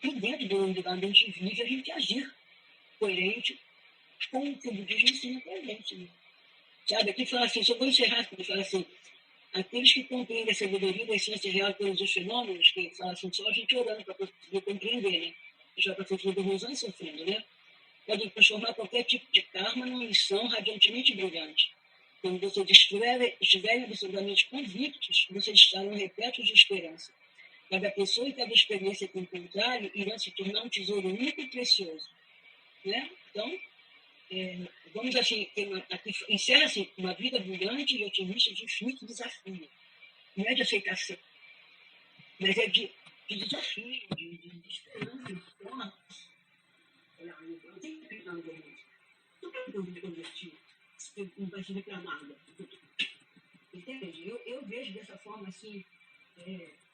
E dentro do ambiente vive, a gente agir coerente com o que o budismo ensina pra gente, né? Sabe? Aqui fala assim, só vou encerrar, porque fala assim, aqueles que compreendem a sabedoria da ciência real de todos os fenômenos, que fala assim, só a gente orando para conseguir compreender, né? Já para sofrer ilusões sofrendo, né? Podem transformar qualquer tipo de karma numa missão radiantemente brilhante. Quando vocês estiverem absolutamente convictos, vocês estarão repletos de esperança. Cada pessoa e cada experiência que encontrarem irão se tornar um tesouro único e precioso. Né? Então, vamos assim, aqui encerra assim, uma vida brilhante e otimista de infinito desafio. Não é de aceitação, mas é de desafio, de esperança, de forma. Eu tenho que acreditar no Deus. Não tem que me convertir, não vai se reclamar. Entende? Eu vejo dessa forma assim,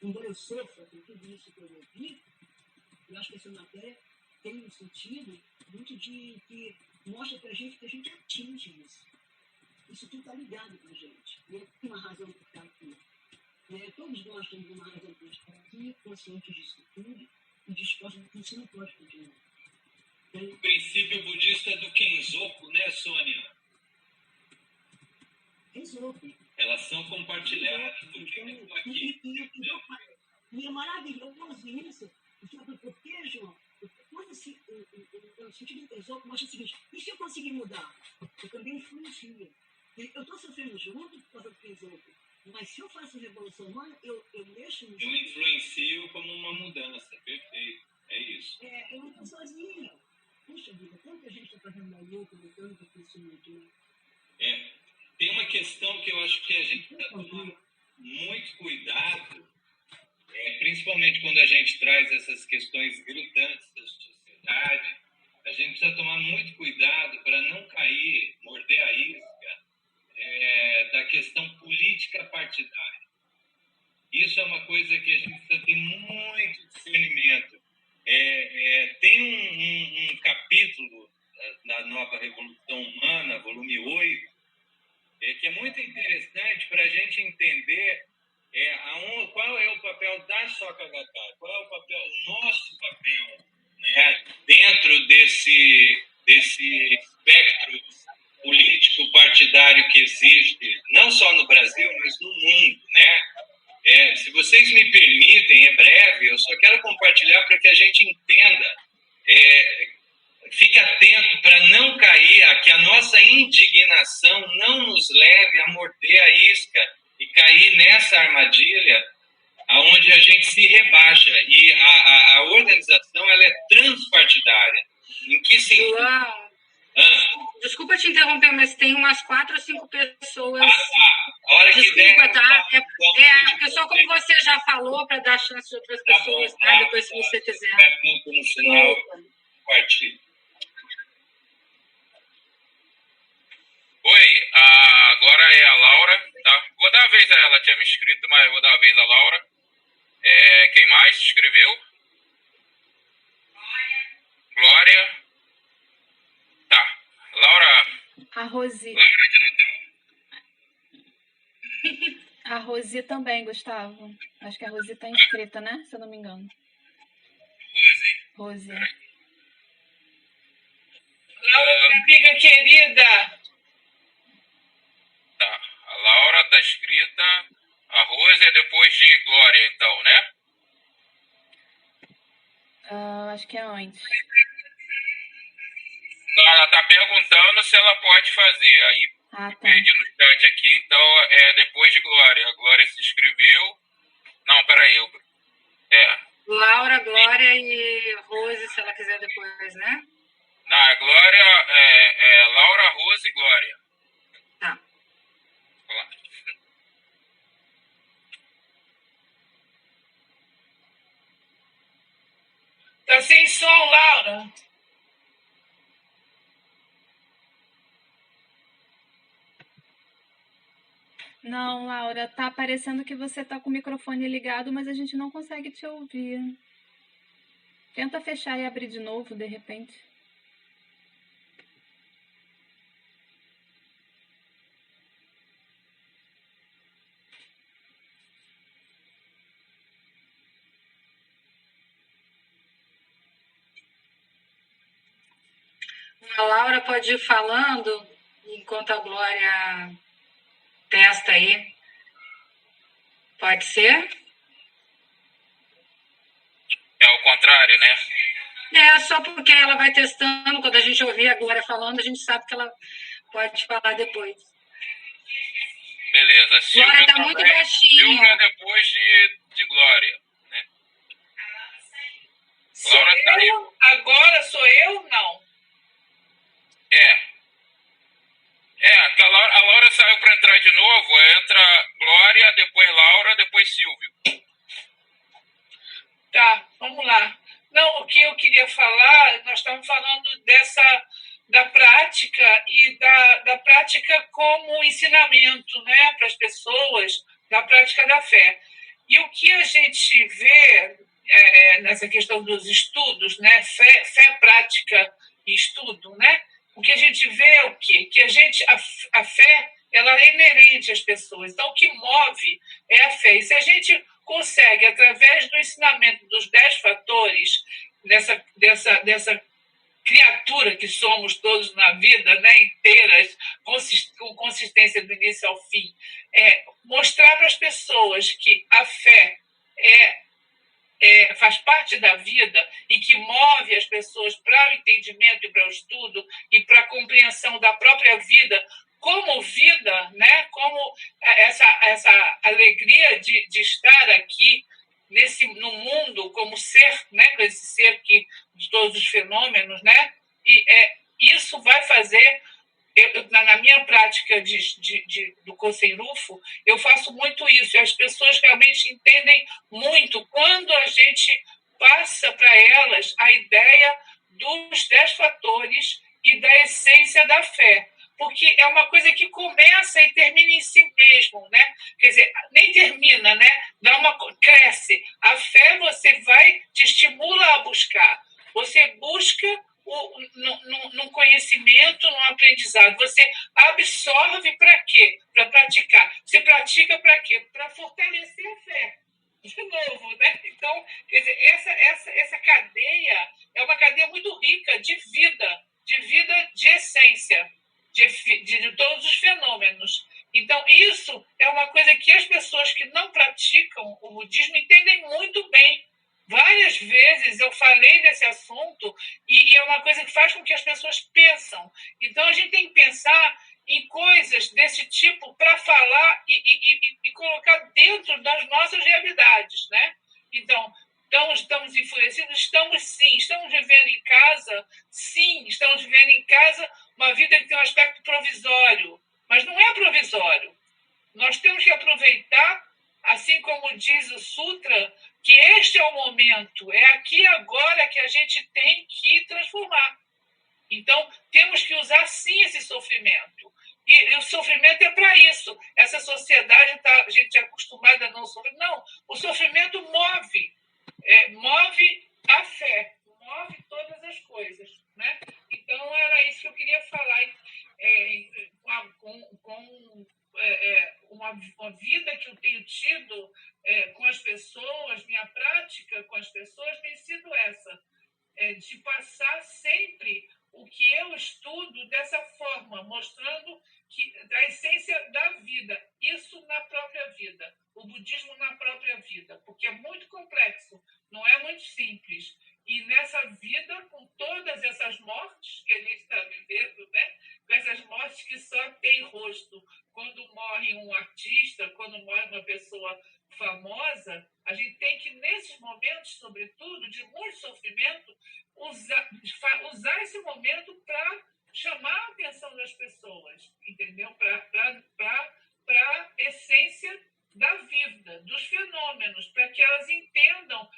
embora eu sofra com tudo isso que eu ouvi, eu acho que essa matéria tem um sentido muito de que mostra pra gente que a gente atinge isso. Isso tudo está ligado com a gente. Né? Tem uma razão para estar aqui. Né? Todos nós temos uma razão para estar aqui, conscientes disso tudo e dispostos a que isso não pode continuar. O princípio budista do Kenzoku, né, Sônia? Kenzoku. Relação compartilhada. E é maravilhoso isso. Por quê, João? Quando o sentido do Kenzoku mostra o seguinte, e se eu conseguir mudar? Eu também influencio. Eu estou sofrendo junto por causa do Kenzoku, mas se eu faço revolução humana, eu mexo no... Eu influencio como uma mudança, perfeito. É isso. Eu não estou sozinha. Puxa vida, tanta gente está fazendo uma luta, lutando por isso muito, né? Tem uma questão que eu acho que a gente precisa tomar muito cuidado, principalmente quando a gente traz essas questões gritantes da sociedade, a gente precisa tomar muito cuidado para não cair, morder a isca da questão política partidária. Isso é uma coisa que a gente precisa ter muito discernimento. Tem um capítulo da Nova Revolução Humana, volume 8, que é muito interessante para a gente entender qual é o papel da Soka Gakkai, qual é o nosso papel, né, dentro desse espectro político partidário que existe, não só no Brasil, mas no mundo, né? Se vocês me permitem, é breve, eu só quero compartilhar para que a gente entenda, fique atento para não cair, que a nossa indignação não nos leve a morder a isca e cair nessa armadilha onde a gente se rebaixa. E a organização ela é transpartidária. Em que sentido? Desculpa te interromper, mas tem umas 4 ou 5 pessoas. A hora que desculpa, der, tá? Porque só como você já falou, para dar chance de outras pessoas, tá? Depois, se você quiser. No final, compartilhe. Oi, agora é a Laura, tá? Vou dar a vez a ela, tinha me inscrito, mas vou dar a vez a Laura. Quem mais se inscreveu? Glória. Tá. Laura. A Rosi. Laura de Natal. A Rosi também, Gustavo. Acho que a Rosi está inscrita, né? Se eu não me engano. Rosi. Laura, amiga querida. Tá. A Laura está inscrita. A Rose é depois de Glória, então, né? Acho que é antes. Ela está perguntando se ela pode fazer. Aí perdi no chat aqui, então é depois de Glória. A Glória se inscreveu. Não, peraí. Laura, Glória e Rose, se ela quiser depois, né? Não, a Glória é Laura, Rose e Glória. Tá. Tá sem som, Laura. Não, Laura, tá parecendo que você tá com o microfone ligado, mas a gente não consegue te ouvir. Tenta fechar e abrir de novo, de repente. A Laura pode ir falando enquanto a Glória testa aí. Pode ser? É o contrário, né? É, só porque ela vai testando. Quando a gente ouvir a Glória falando, a gente sabe que ela pode falar depois. Beleza. Silvia Glória está muito baixinha. Silvia depois de Glória. Né? Laura tá aí. Agora sou eu? Não. Que a Laura saiu para entrar de novo. Entra Glória, depois Laura, depois Silvio. Tá, vamos lá. Não, o que eu queria falar, nós estamos falando da prática e da prática como ensinamento, né, para as pessoas, da prática da fé. E o que a gente vê nessa questão dos estudos, né, fé, prática e estudo, né, o que a gente vê é o quê? Que a fé, ela é inerente às pessoas. Então, o que move é a fé. E se a gente consegue, através do ensinamento dos 10 fatores, dessa criatura que somos todos na vida, né, inteiras, com consistência do início ao fim, mostrar para as pessoas que a fé faz parte da vida e que move as pessoas para o entendimento e para o estudo e para a compreensão da própria vida como vida, né? Como essa alegria de estar aqui no mundo como ser, né? Com esse ser de todos os fenômenos, né? E isso vai fazer na minha prática do Kosen-Rufo, eu faço muito isso, e as pessoas realmente entendem muito quando a gente passa para elas a ideia dos 10 fatores e da essência da fé, porque é uma coisa que começa e termina em si mesmo, né? Quer dizer, nem termina, né? Cresce. A fé te estimula a buscar. Você busca num conhecimento, num aprendizado. Você absorve para quê? Para praticar. Você pratica para quê? Para fortalecer a fé. De novo, né? Então, quer dizer, essa cadeia é uma cadeia muito rica de vida de essência, de todos os fenômenos. Então, isso é uma coisa que as pessoas que não praticam o budismo entendem muito bem. Várias vezes eu falei desse assunto e é uma coisa que faz com que as pessoas pensam. Então, a gente tem que pensar em coisas desse tipo para falar e colocar dentro das nossas realidades, né? Então, estamos enfurecidos? Estamos vivendo em casa? Sim, estamos vivendo em casa uma vida que tem um aspecto provisório, mas não é provisório. Nós temos que aproveitar, assim como diz o Sutra, que este é o momento, é aqui e agora que a gente tem que transformar. Então, temos que usar, sim, esse sofrimento. E o sofrimento é para isso. Essa sociedade, a gente é acostumada a não sofrer. Não, o sofrimento move a fé, move todas as coisas, né? Então, era isso que eu queria falar. Com uma vida que eu tenho tido com as pessoas, minha prática com as pessoas tem sido essa, de passar sempre o que eu estudo dessa forma, mostrando a essência da vida, isso na própria vida, o budismo na própria vida, porque é muito complexo, não é muito simples. E nessa vida, com todas essas mortes que a gente está vivendo, né? Com essas mortes que só têm rosto, quando morre um artista, quando morre uma pessoa famosa, a gente tem que, nesses momentos, sobretudo, de muito sofrimento, usar esse momento para chamar a atenção das pessoas, entendeu? Para a essência da vida, dos fenômenos, para que elas entendam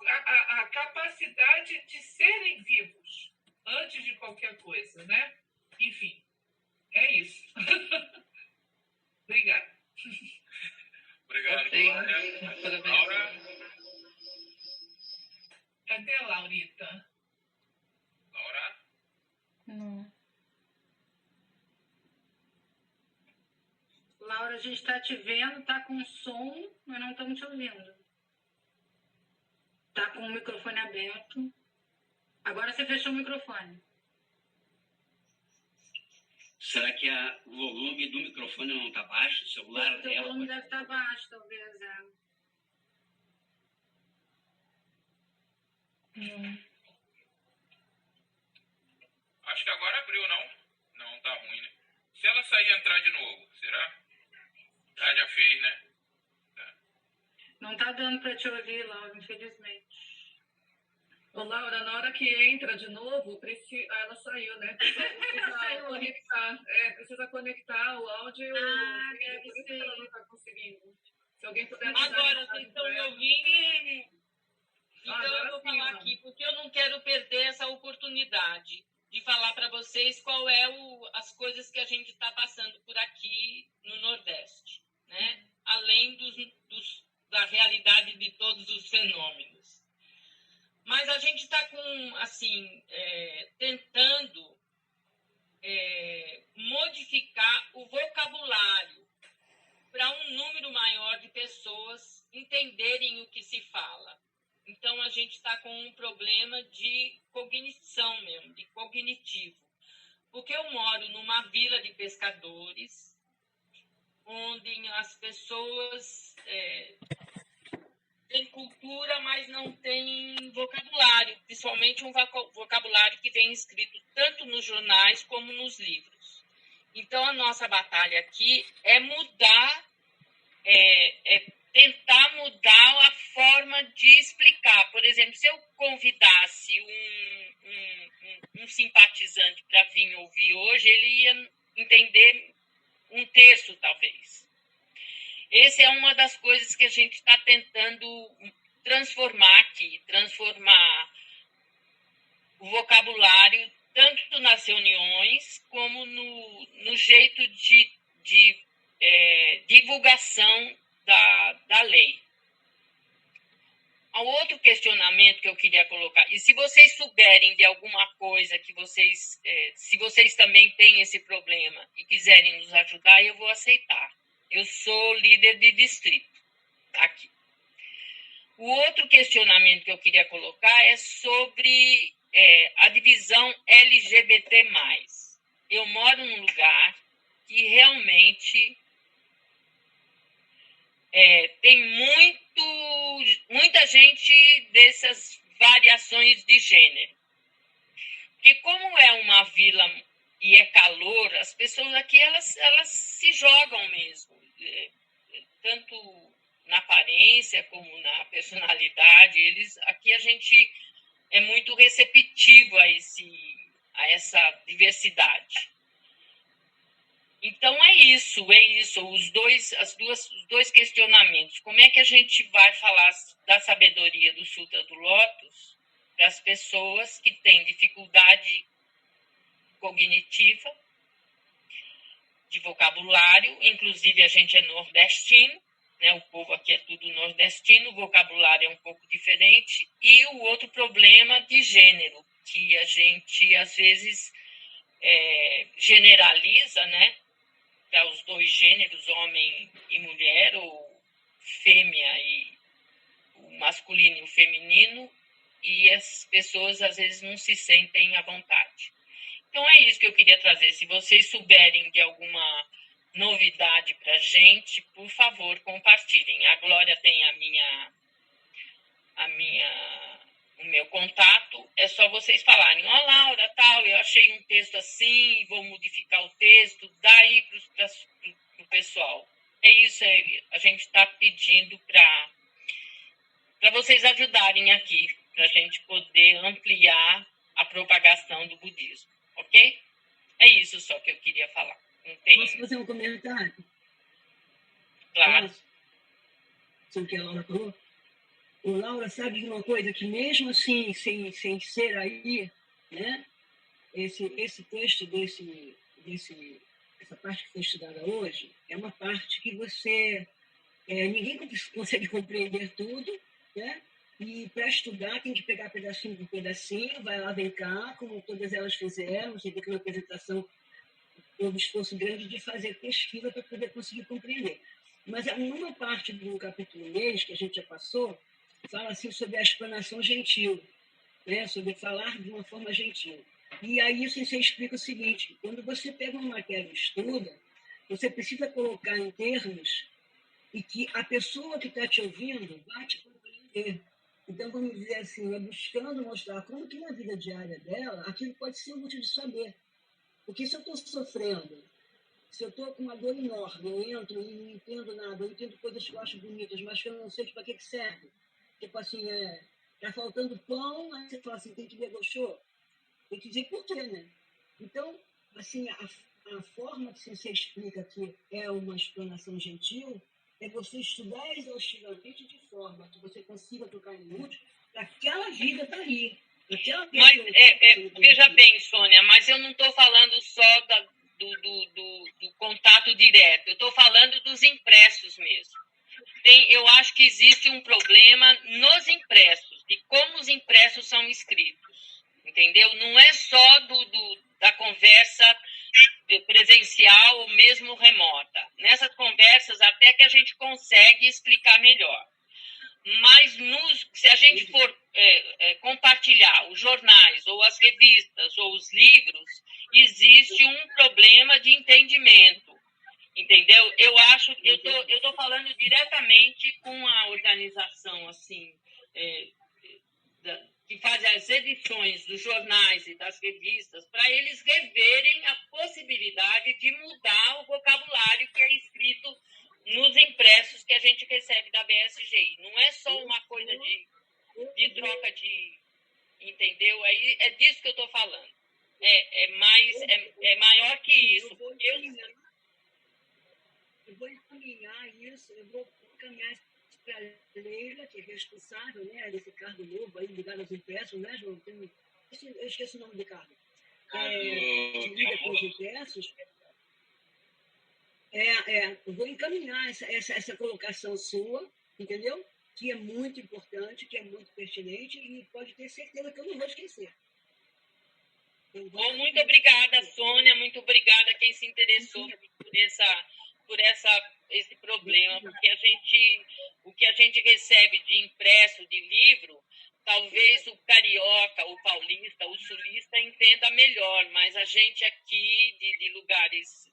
a capacidade de serem vivos antes de qualquer coisa, né? Enfim, é isso. Obrigada. Obrigado, Glória. Laura? Cadê a Laurinha? Laura, a gente está te vendo, está com som, mas não estamos te ouvindo. Está com o microfone aberto. Agora você fechou o microfone. Será que o volume do microfone não está baixo? O celular O volume deve estar baixo, talvez. Acho que agora abriu, não? Não, tá ruim, né? Se ela sair e entrar de novo, será? Ah, já fez, né? Tá. Não está dando para te ouvir, Laura, infelizmente. Ô, Laura, na hora que entra de novo, ela saiu, né? Precisa conectar. Precisa conectar o áudio e o vídeo. Por isso que ela não está conseguindo. Se alguém puder... Agora, vocês estão me ouvindo? Então eu vou falar aqui, porque eu não quero perder essa oportunidade de falar para vocês qual é as coisas que a gente está passando por aqui no Nordeste, né? Além da realidade de todos os fenômenos. Mas a gente está tentando modificar o vocabulário para um número maior de pessoas entenderem o que se fala. Então, a gente está com um problema de cognição mesmo, de cognitivo. Porque eu moro numa vila de pescadores, onde as pessoas têm cultura, mas não têm vocabulário, principalmente um vocabulário que vem escrito tanto nos jornais como nos livros. Então, a nossa batalha aqui é mudar, tentar mudar a forma de explicar. Por exemplo, se eu convidasse um simpatizante para vir ouvir hoje, ele ia entender um terço, talvez. Essa é uma das coisas que a gente está tentando transformar aqui, transformar o vocabulário tanto nas reuniões como no jeito de divulgação da lei. Há outro questionamento que eu queria colocar, e se vocês souberem de alguma coisa que vocês, se vocês também têm esse problema e quiserem nos ajudar, eu vou aceitar. Eu sou líder de distrito aqui. O outro questionamento que eu queria colocar é sobre a divisão LGBT+. Eu moro num lugar que realmente tem muita gente dessas variações de gênero. Porque como é uma vila e é calor, as pessoas aqui elas se jogam mesmo, tanto na aparência como na personalidade. Aqui a gente é muito receptivo a essa diversidade. Então, é isso, os dois questionamentos. Como é que a gente vai falar da sabedoria do Sutra do Lótus para as pessoas que têm dificuldade cognitiva, de vocabulário, inclusive a gente é nordestino, né? O povo aqui é tudo nordestino, o vocabulário é um pouco diferente, e o outro problema de gênero, que a gente, às vezes, generaliza, né? Para os dois gêneros, homem e mulher, ou fêmea e o masculino e o feminino, e as pessoas às vezes não se sentem à vontade. Então é isso que eu queria trazer. Se vocês souberem de alguma novidade para a gente, por favor, compartilhem. A Glória tem o meu contato, é só vocês falarem: ó, Laura, tal, eu achei um texto assim, vou modificar o texto, dá aí para o pessoal. É isso, a gente está pedindo para vocês ajudarem aqui, para a gente poder ampliar a propagação do budismo, ok? É isso só que eu queria falar. Não tem... Posso fazer um comentário? Claro. Sobre o que a Laura falou? O Laura sabe de uma coisa, que mesmo assim, sem ser aí, né, esse texto essa parte que foi estudada hoje, é uma parte que ninguém consegue compreender tudo, né? E para estudar tem que pegar pedacinho por pedacinho, vai lá, vem cá, como todas elas fizeram. Você vê que na apresentação houve esforço grande de fazer pesquisa para poder conseguir compreender. Mas numa parte do capítulo 3, que a gente já passou, fala assim sobre a explanação gentil, né? Sobre falar de uma forma gentil. E aí isso você explica o seguinte: quando você pega uma matéria e estuda, você precisa colocar em termos e que a pessoa que está te ouvindo vai te compreender. Então, vamos dizer assim, é buscando mostrar como que na vida diária dela aquilo pode ser útil de saber. Porque se eu estou sofrendo, se eu estou com uma dor enorme, eu entro e não entendo nada, eu entendo coisas que eu acho bonitas, mas que eu não sei para que serve. Tipo assim, tá faltando pão, aí você fala assim, tem que ver gostou? Tem que dizer por quê, né? Então, assim, a forma que você explica que é uma explanação gentil é você estudar exaustivamente de forma que você consiga tocar em útil para aquela vida estar ali. Mas, veja bem, Sônia, mas eu não estou falando só do contato direto, eu estou falando dos impressos mesmo. Eu acho que existe um problema nos impressos, de como os impressos são escritos, entendeu? Não é só da conversa presencial ou mesmo remota. Nessas conversas até que a gente consegue explicar melhor. Mas se a gente for compartilhar os jornais, ou as revistas, ou os livros, existe um problema de entendimento, entendeu? Eu acho que eu estou falando diretamente com a organização assim, que faz as edições dos jornais e das revistas, para eles reverem a possibilidade de mudar o vocabulário que é escrito nos impressos que a gente recebe da BSGI. Não é só uma coisa de troca de... Entendeu? Aí é disso que eu estou falando. É maior que isso. Eu vou encaminhar isso, eu vou encaminhar isso para a Leila, que é responsável, né, desse cargo novo aí, ligado aos impressos, né, João? Eu esqueci o nome do cargo. Que lida com os impressos. Eu vou encaminhar essa colocação sua, entendeu? Que é muito importante, que é muito pertinente e pode ter certeza que eu não vou esquecer. Bom, muito obrigada, Sônia, muito obrigada a quem se interessou por esse problema, porque o que a gente recebe de impresso, de livro, talvez o carioca, o paulista, o sulista entenda melhor, mas a gente aqui, de lugares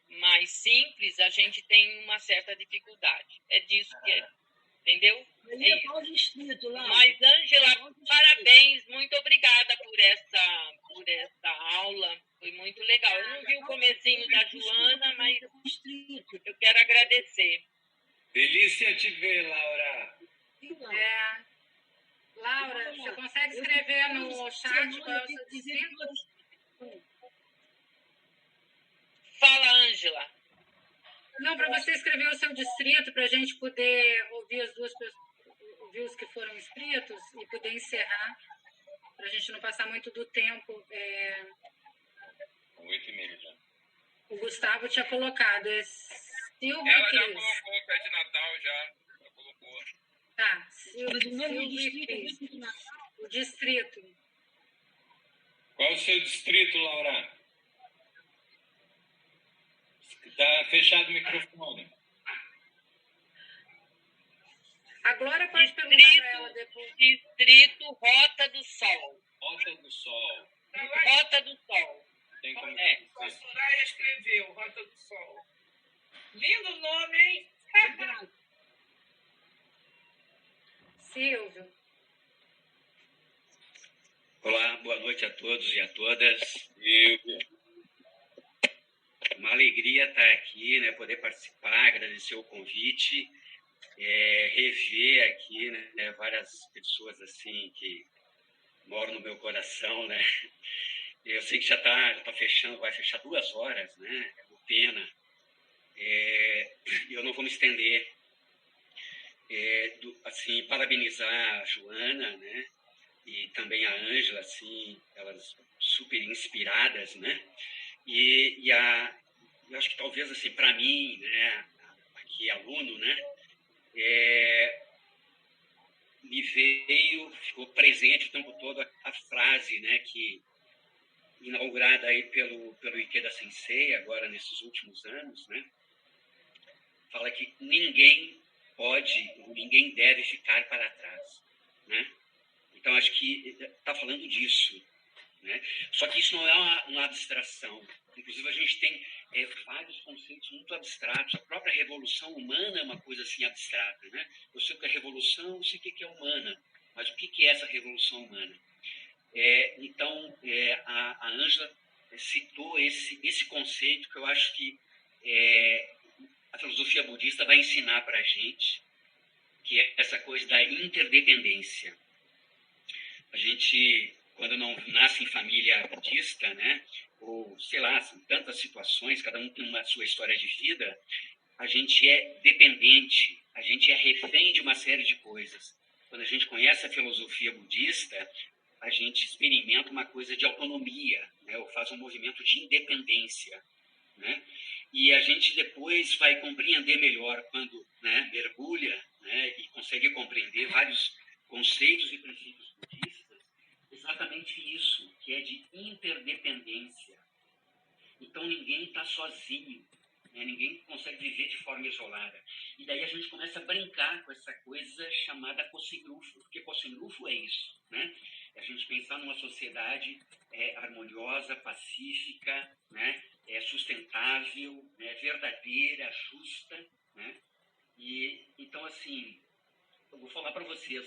mais simples, a gente tem uma certa dificuldade. É disso que é, entendeu? É isso. Mas, Ângela, parabéns, muito obrigada por essa aula, foi muito legal. Eu não vi o comecinho da Joana, mas eu quero agradecer. Delícia te ver, Laura. Laura, você consegue escrever no chat qual é o seu distrito? Fala, Ângela. Não, para você escrever o seu distrito, para a gente poder ouvir ouvir os que foram inscritos e poder encerrar, para a gente não passar muito do tempo. 8h30 já. O Gustavo tinha colocado. Silvio Ela já Cris. colocou o pé de Natal, já colocou. Tá, Silvio Cris. O distrito. Qual é o seu distrito, Laura? Está fechado o microfone. A Glória pode perguntar para ela depois. Distrito Rota do Sol. Rota do Sol. Rota do Sol. Tem como A Soraya escreveu, Rota do Sol. Lindo nome, hein? Silvio. Olá, boa noite a todos e a todas. Silvio. Uma alegria estar aqui, né, poder participar, agradecer o convite, rever aqui, né, várias pessoas assim que moram no meu coração, né. Eu sei que já tá fechando, vai fechar 2 horas, né, é uma pena. Eu não vou me estender. Assim, parabenizar a Joana, né, e também a Ângela, assim, elas super inspiradas, né, eu acho que talvez, assim, para mim, né, aqui aluno, né, ficou presente o tempo todo a frase, né, que inaugurada aí pelo Ikeda Sensei, agora nesses últimos anos, né? Fala que ninguém deve ficar para trás, né? Então, acho que está falando disso, né? Só que isso não é uma abstração. Inclusive, a gente tem vários conceitos muito abstratos. A própria revolução humana é uma coisa assim abstrata, né? Eu sei o que é revolução, eu sei o que é humana, mas o que é essa revolução humana? Então, a Ângela citou esse conceito que eu acho que a filosofia budista vai ensinar para a gente, que é essa coisa da interdependência. A gente, quando não nasce em família budista, né, ou, sei lá, são tantas situações, cada um tem uma sua história de vida, a gente é dependente, a gente é refém de uma série de coisas. Quando a gente conhece a filosofia budista, a gente experimenta uma coisa de autonomia, né, ou faz um movimento de independência, né? E a gente depois vai compreender melhor quando, né, mergulha, né, e consegue compreender vários conceitos e princípios budistas, exatamente isso, que é de interdependência. Então ninguém está sozinho, né, ninguém consegue viver de forma isolada. E daí a gente começa a brincar com essa coisa chamada Kossengrufo, porque Kossengrufo é isso, né? É a gente pensar numa sociedade harmoniosa, pacífica, né, sustentável, né, verdadeira, justa, né? E então, assim, eu vou falar para vocês,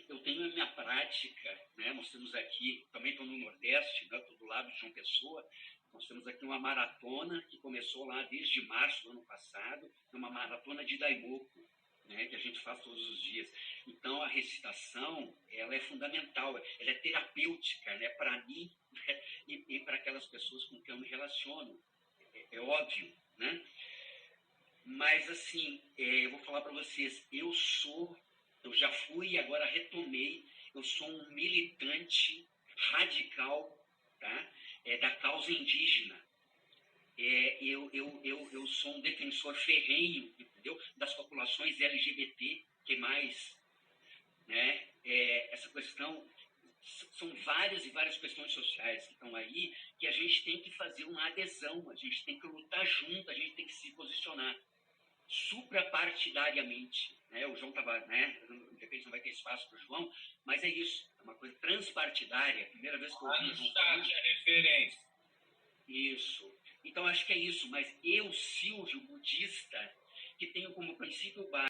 eu tenho a minha prática, né? Nós temos aqui, também estou no Nordeste, né? Estou do lado de João Pessoa, nós temos aqui uma maratona que começou lá desde março do ano passado, uma maratona de Daimoku, né, que a gente faz todos os dias. Então, a recitação, ela é fundamental, ela é terapêutica, né, para mim, né, e para aquelas pessoas com quem eu me relaciono. É óbvio, né? Mas, assim, eu vou falar para vocês, eu já fui e agora retomei, eu sou um militante radical, tá, da causa indígena. Eu sou um defensor ferrenho, entendeu? Das populações LGBT, que mais, né? Essa questão, são várias e várias questões sociais que estão aí, que a gente tem que fazer uma adesão, a gente tem que lutar junto, a gente tem que se posicionar suprapartidariamente, né? O João estava, né? De repente não vai ter espaço para o João, mas é isso, é uma coisa transpartidária. A primeira vez que eu ouvi o João falando, a referência. Isso. Então, acho que é isso. Mas eu, Silvio, budista, que tenho como princípio básico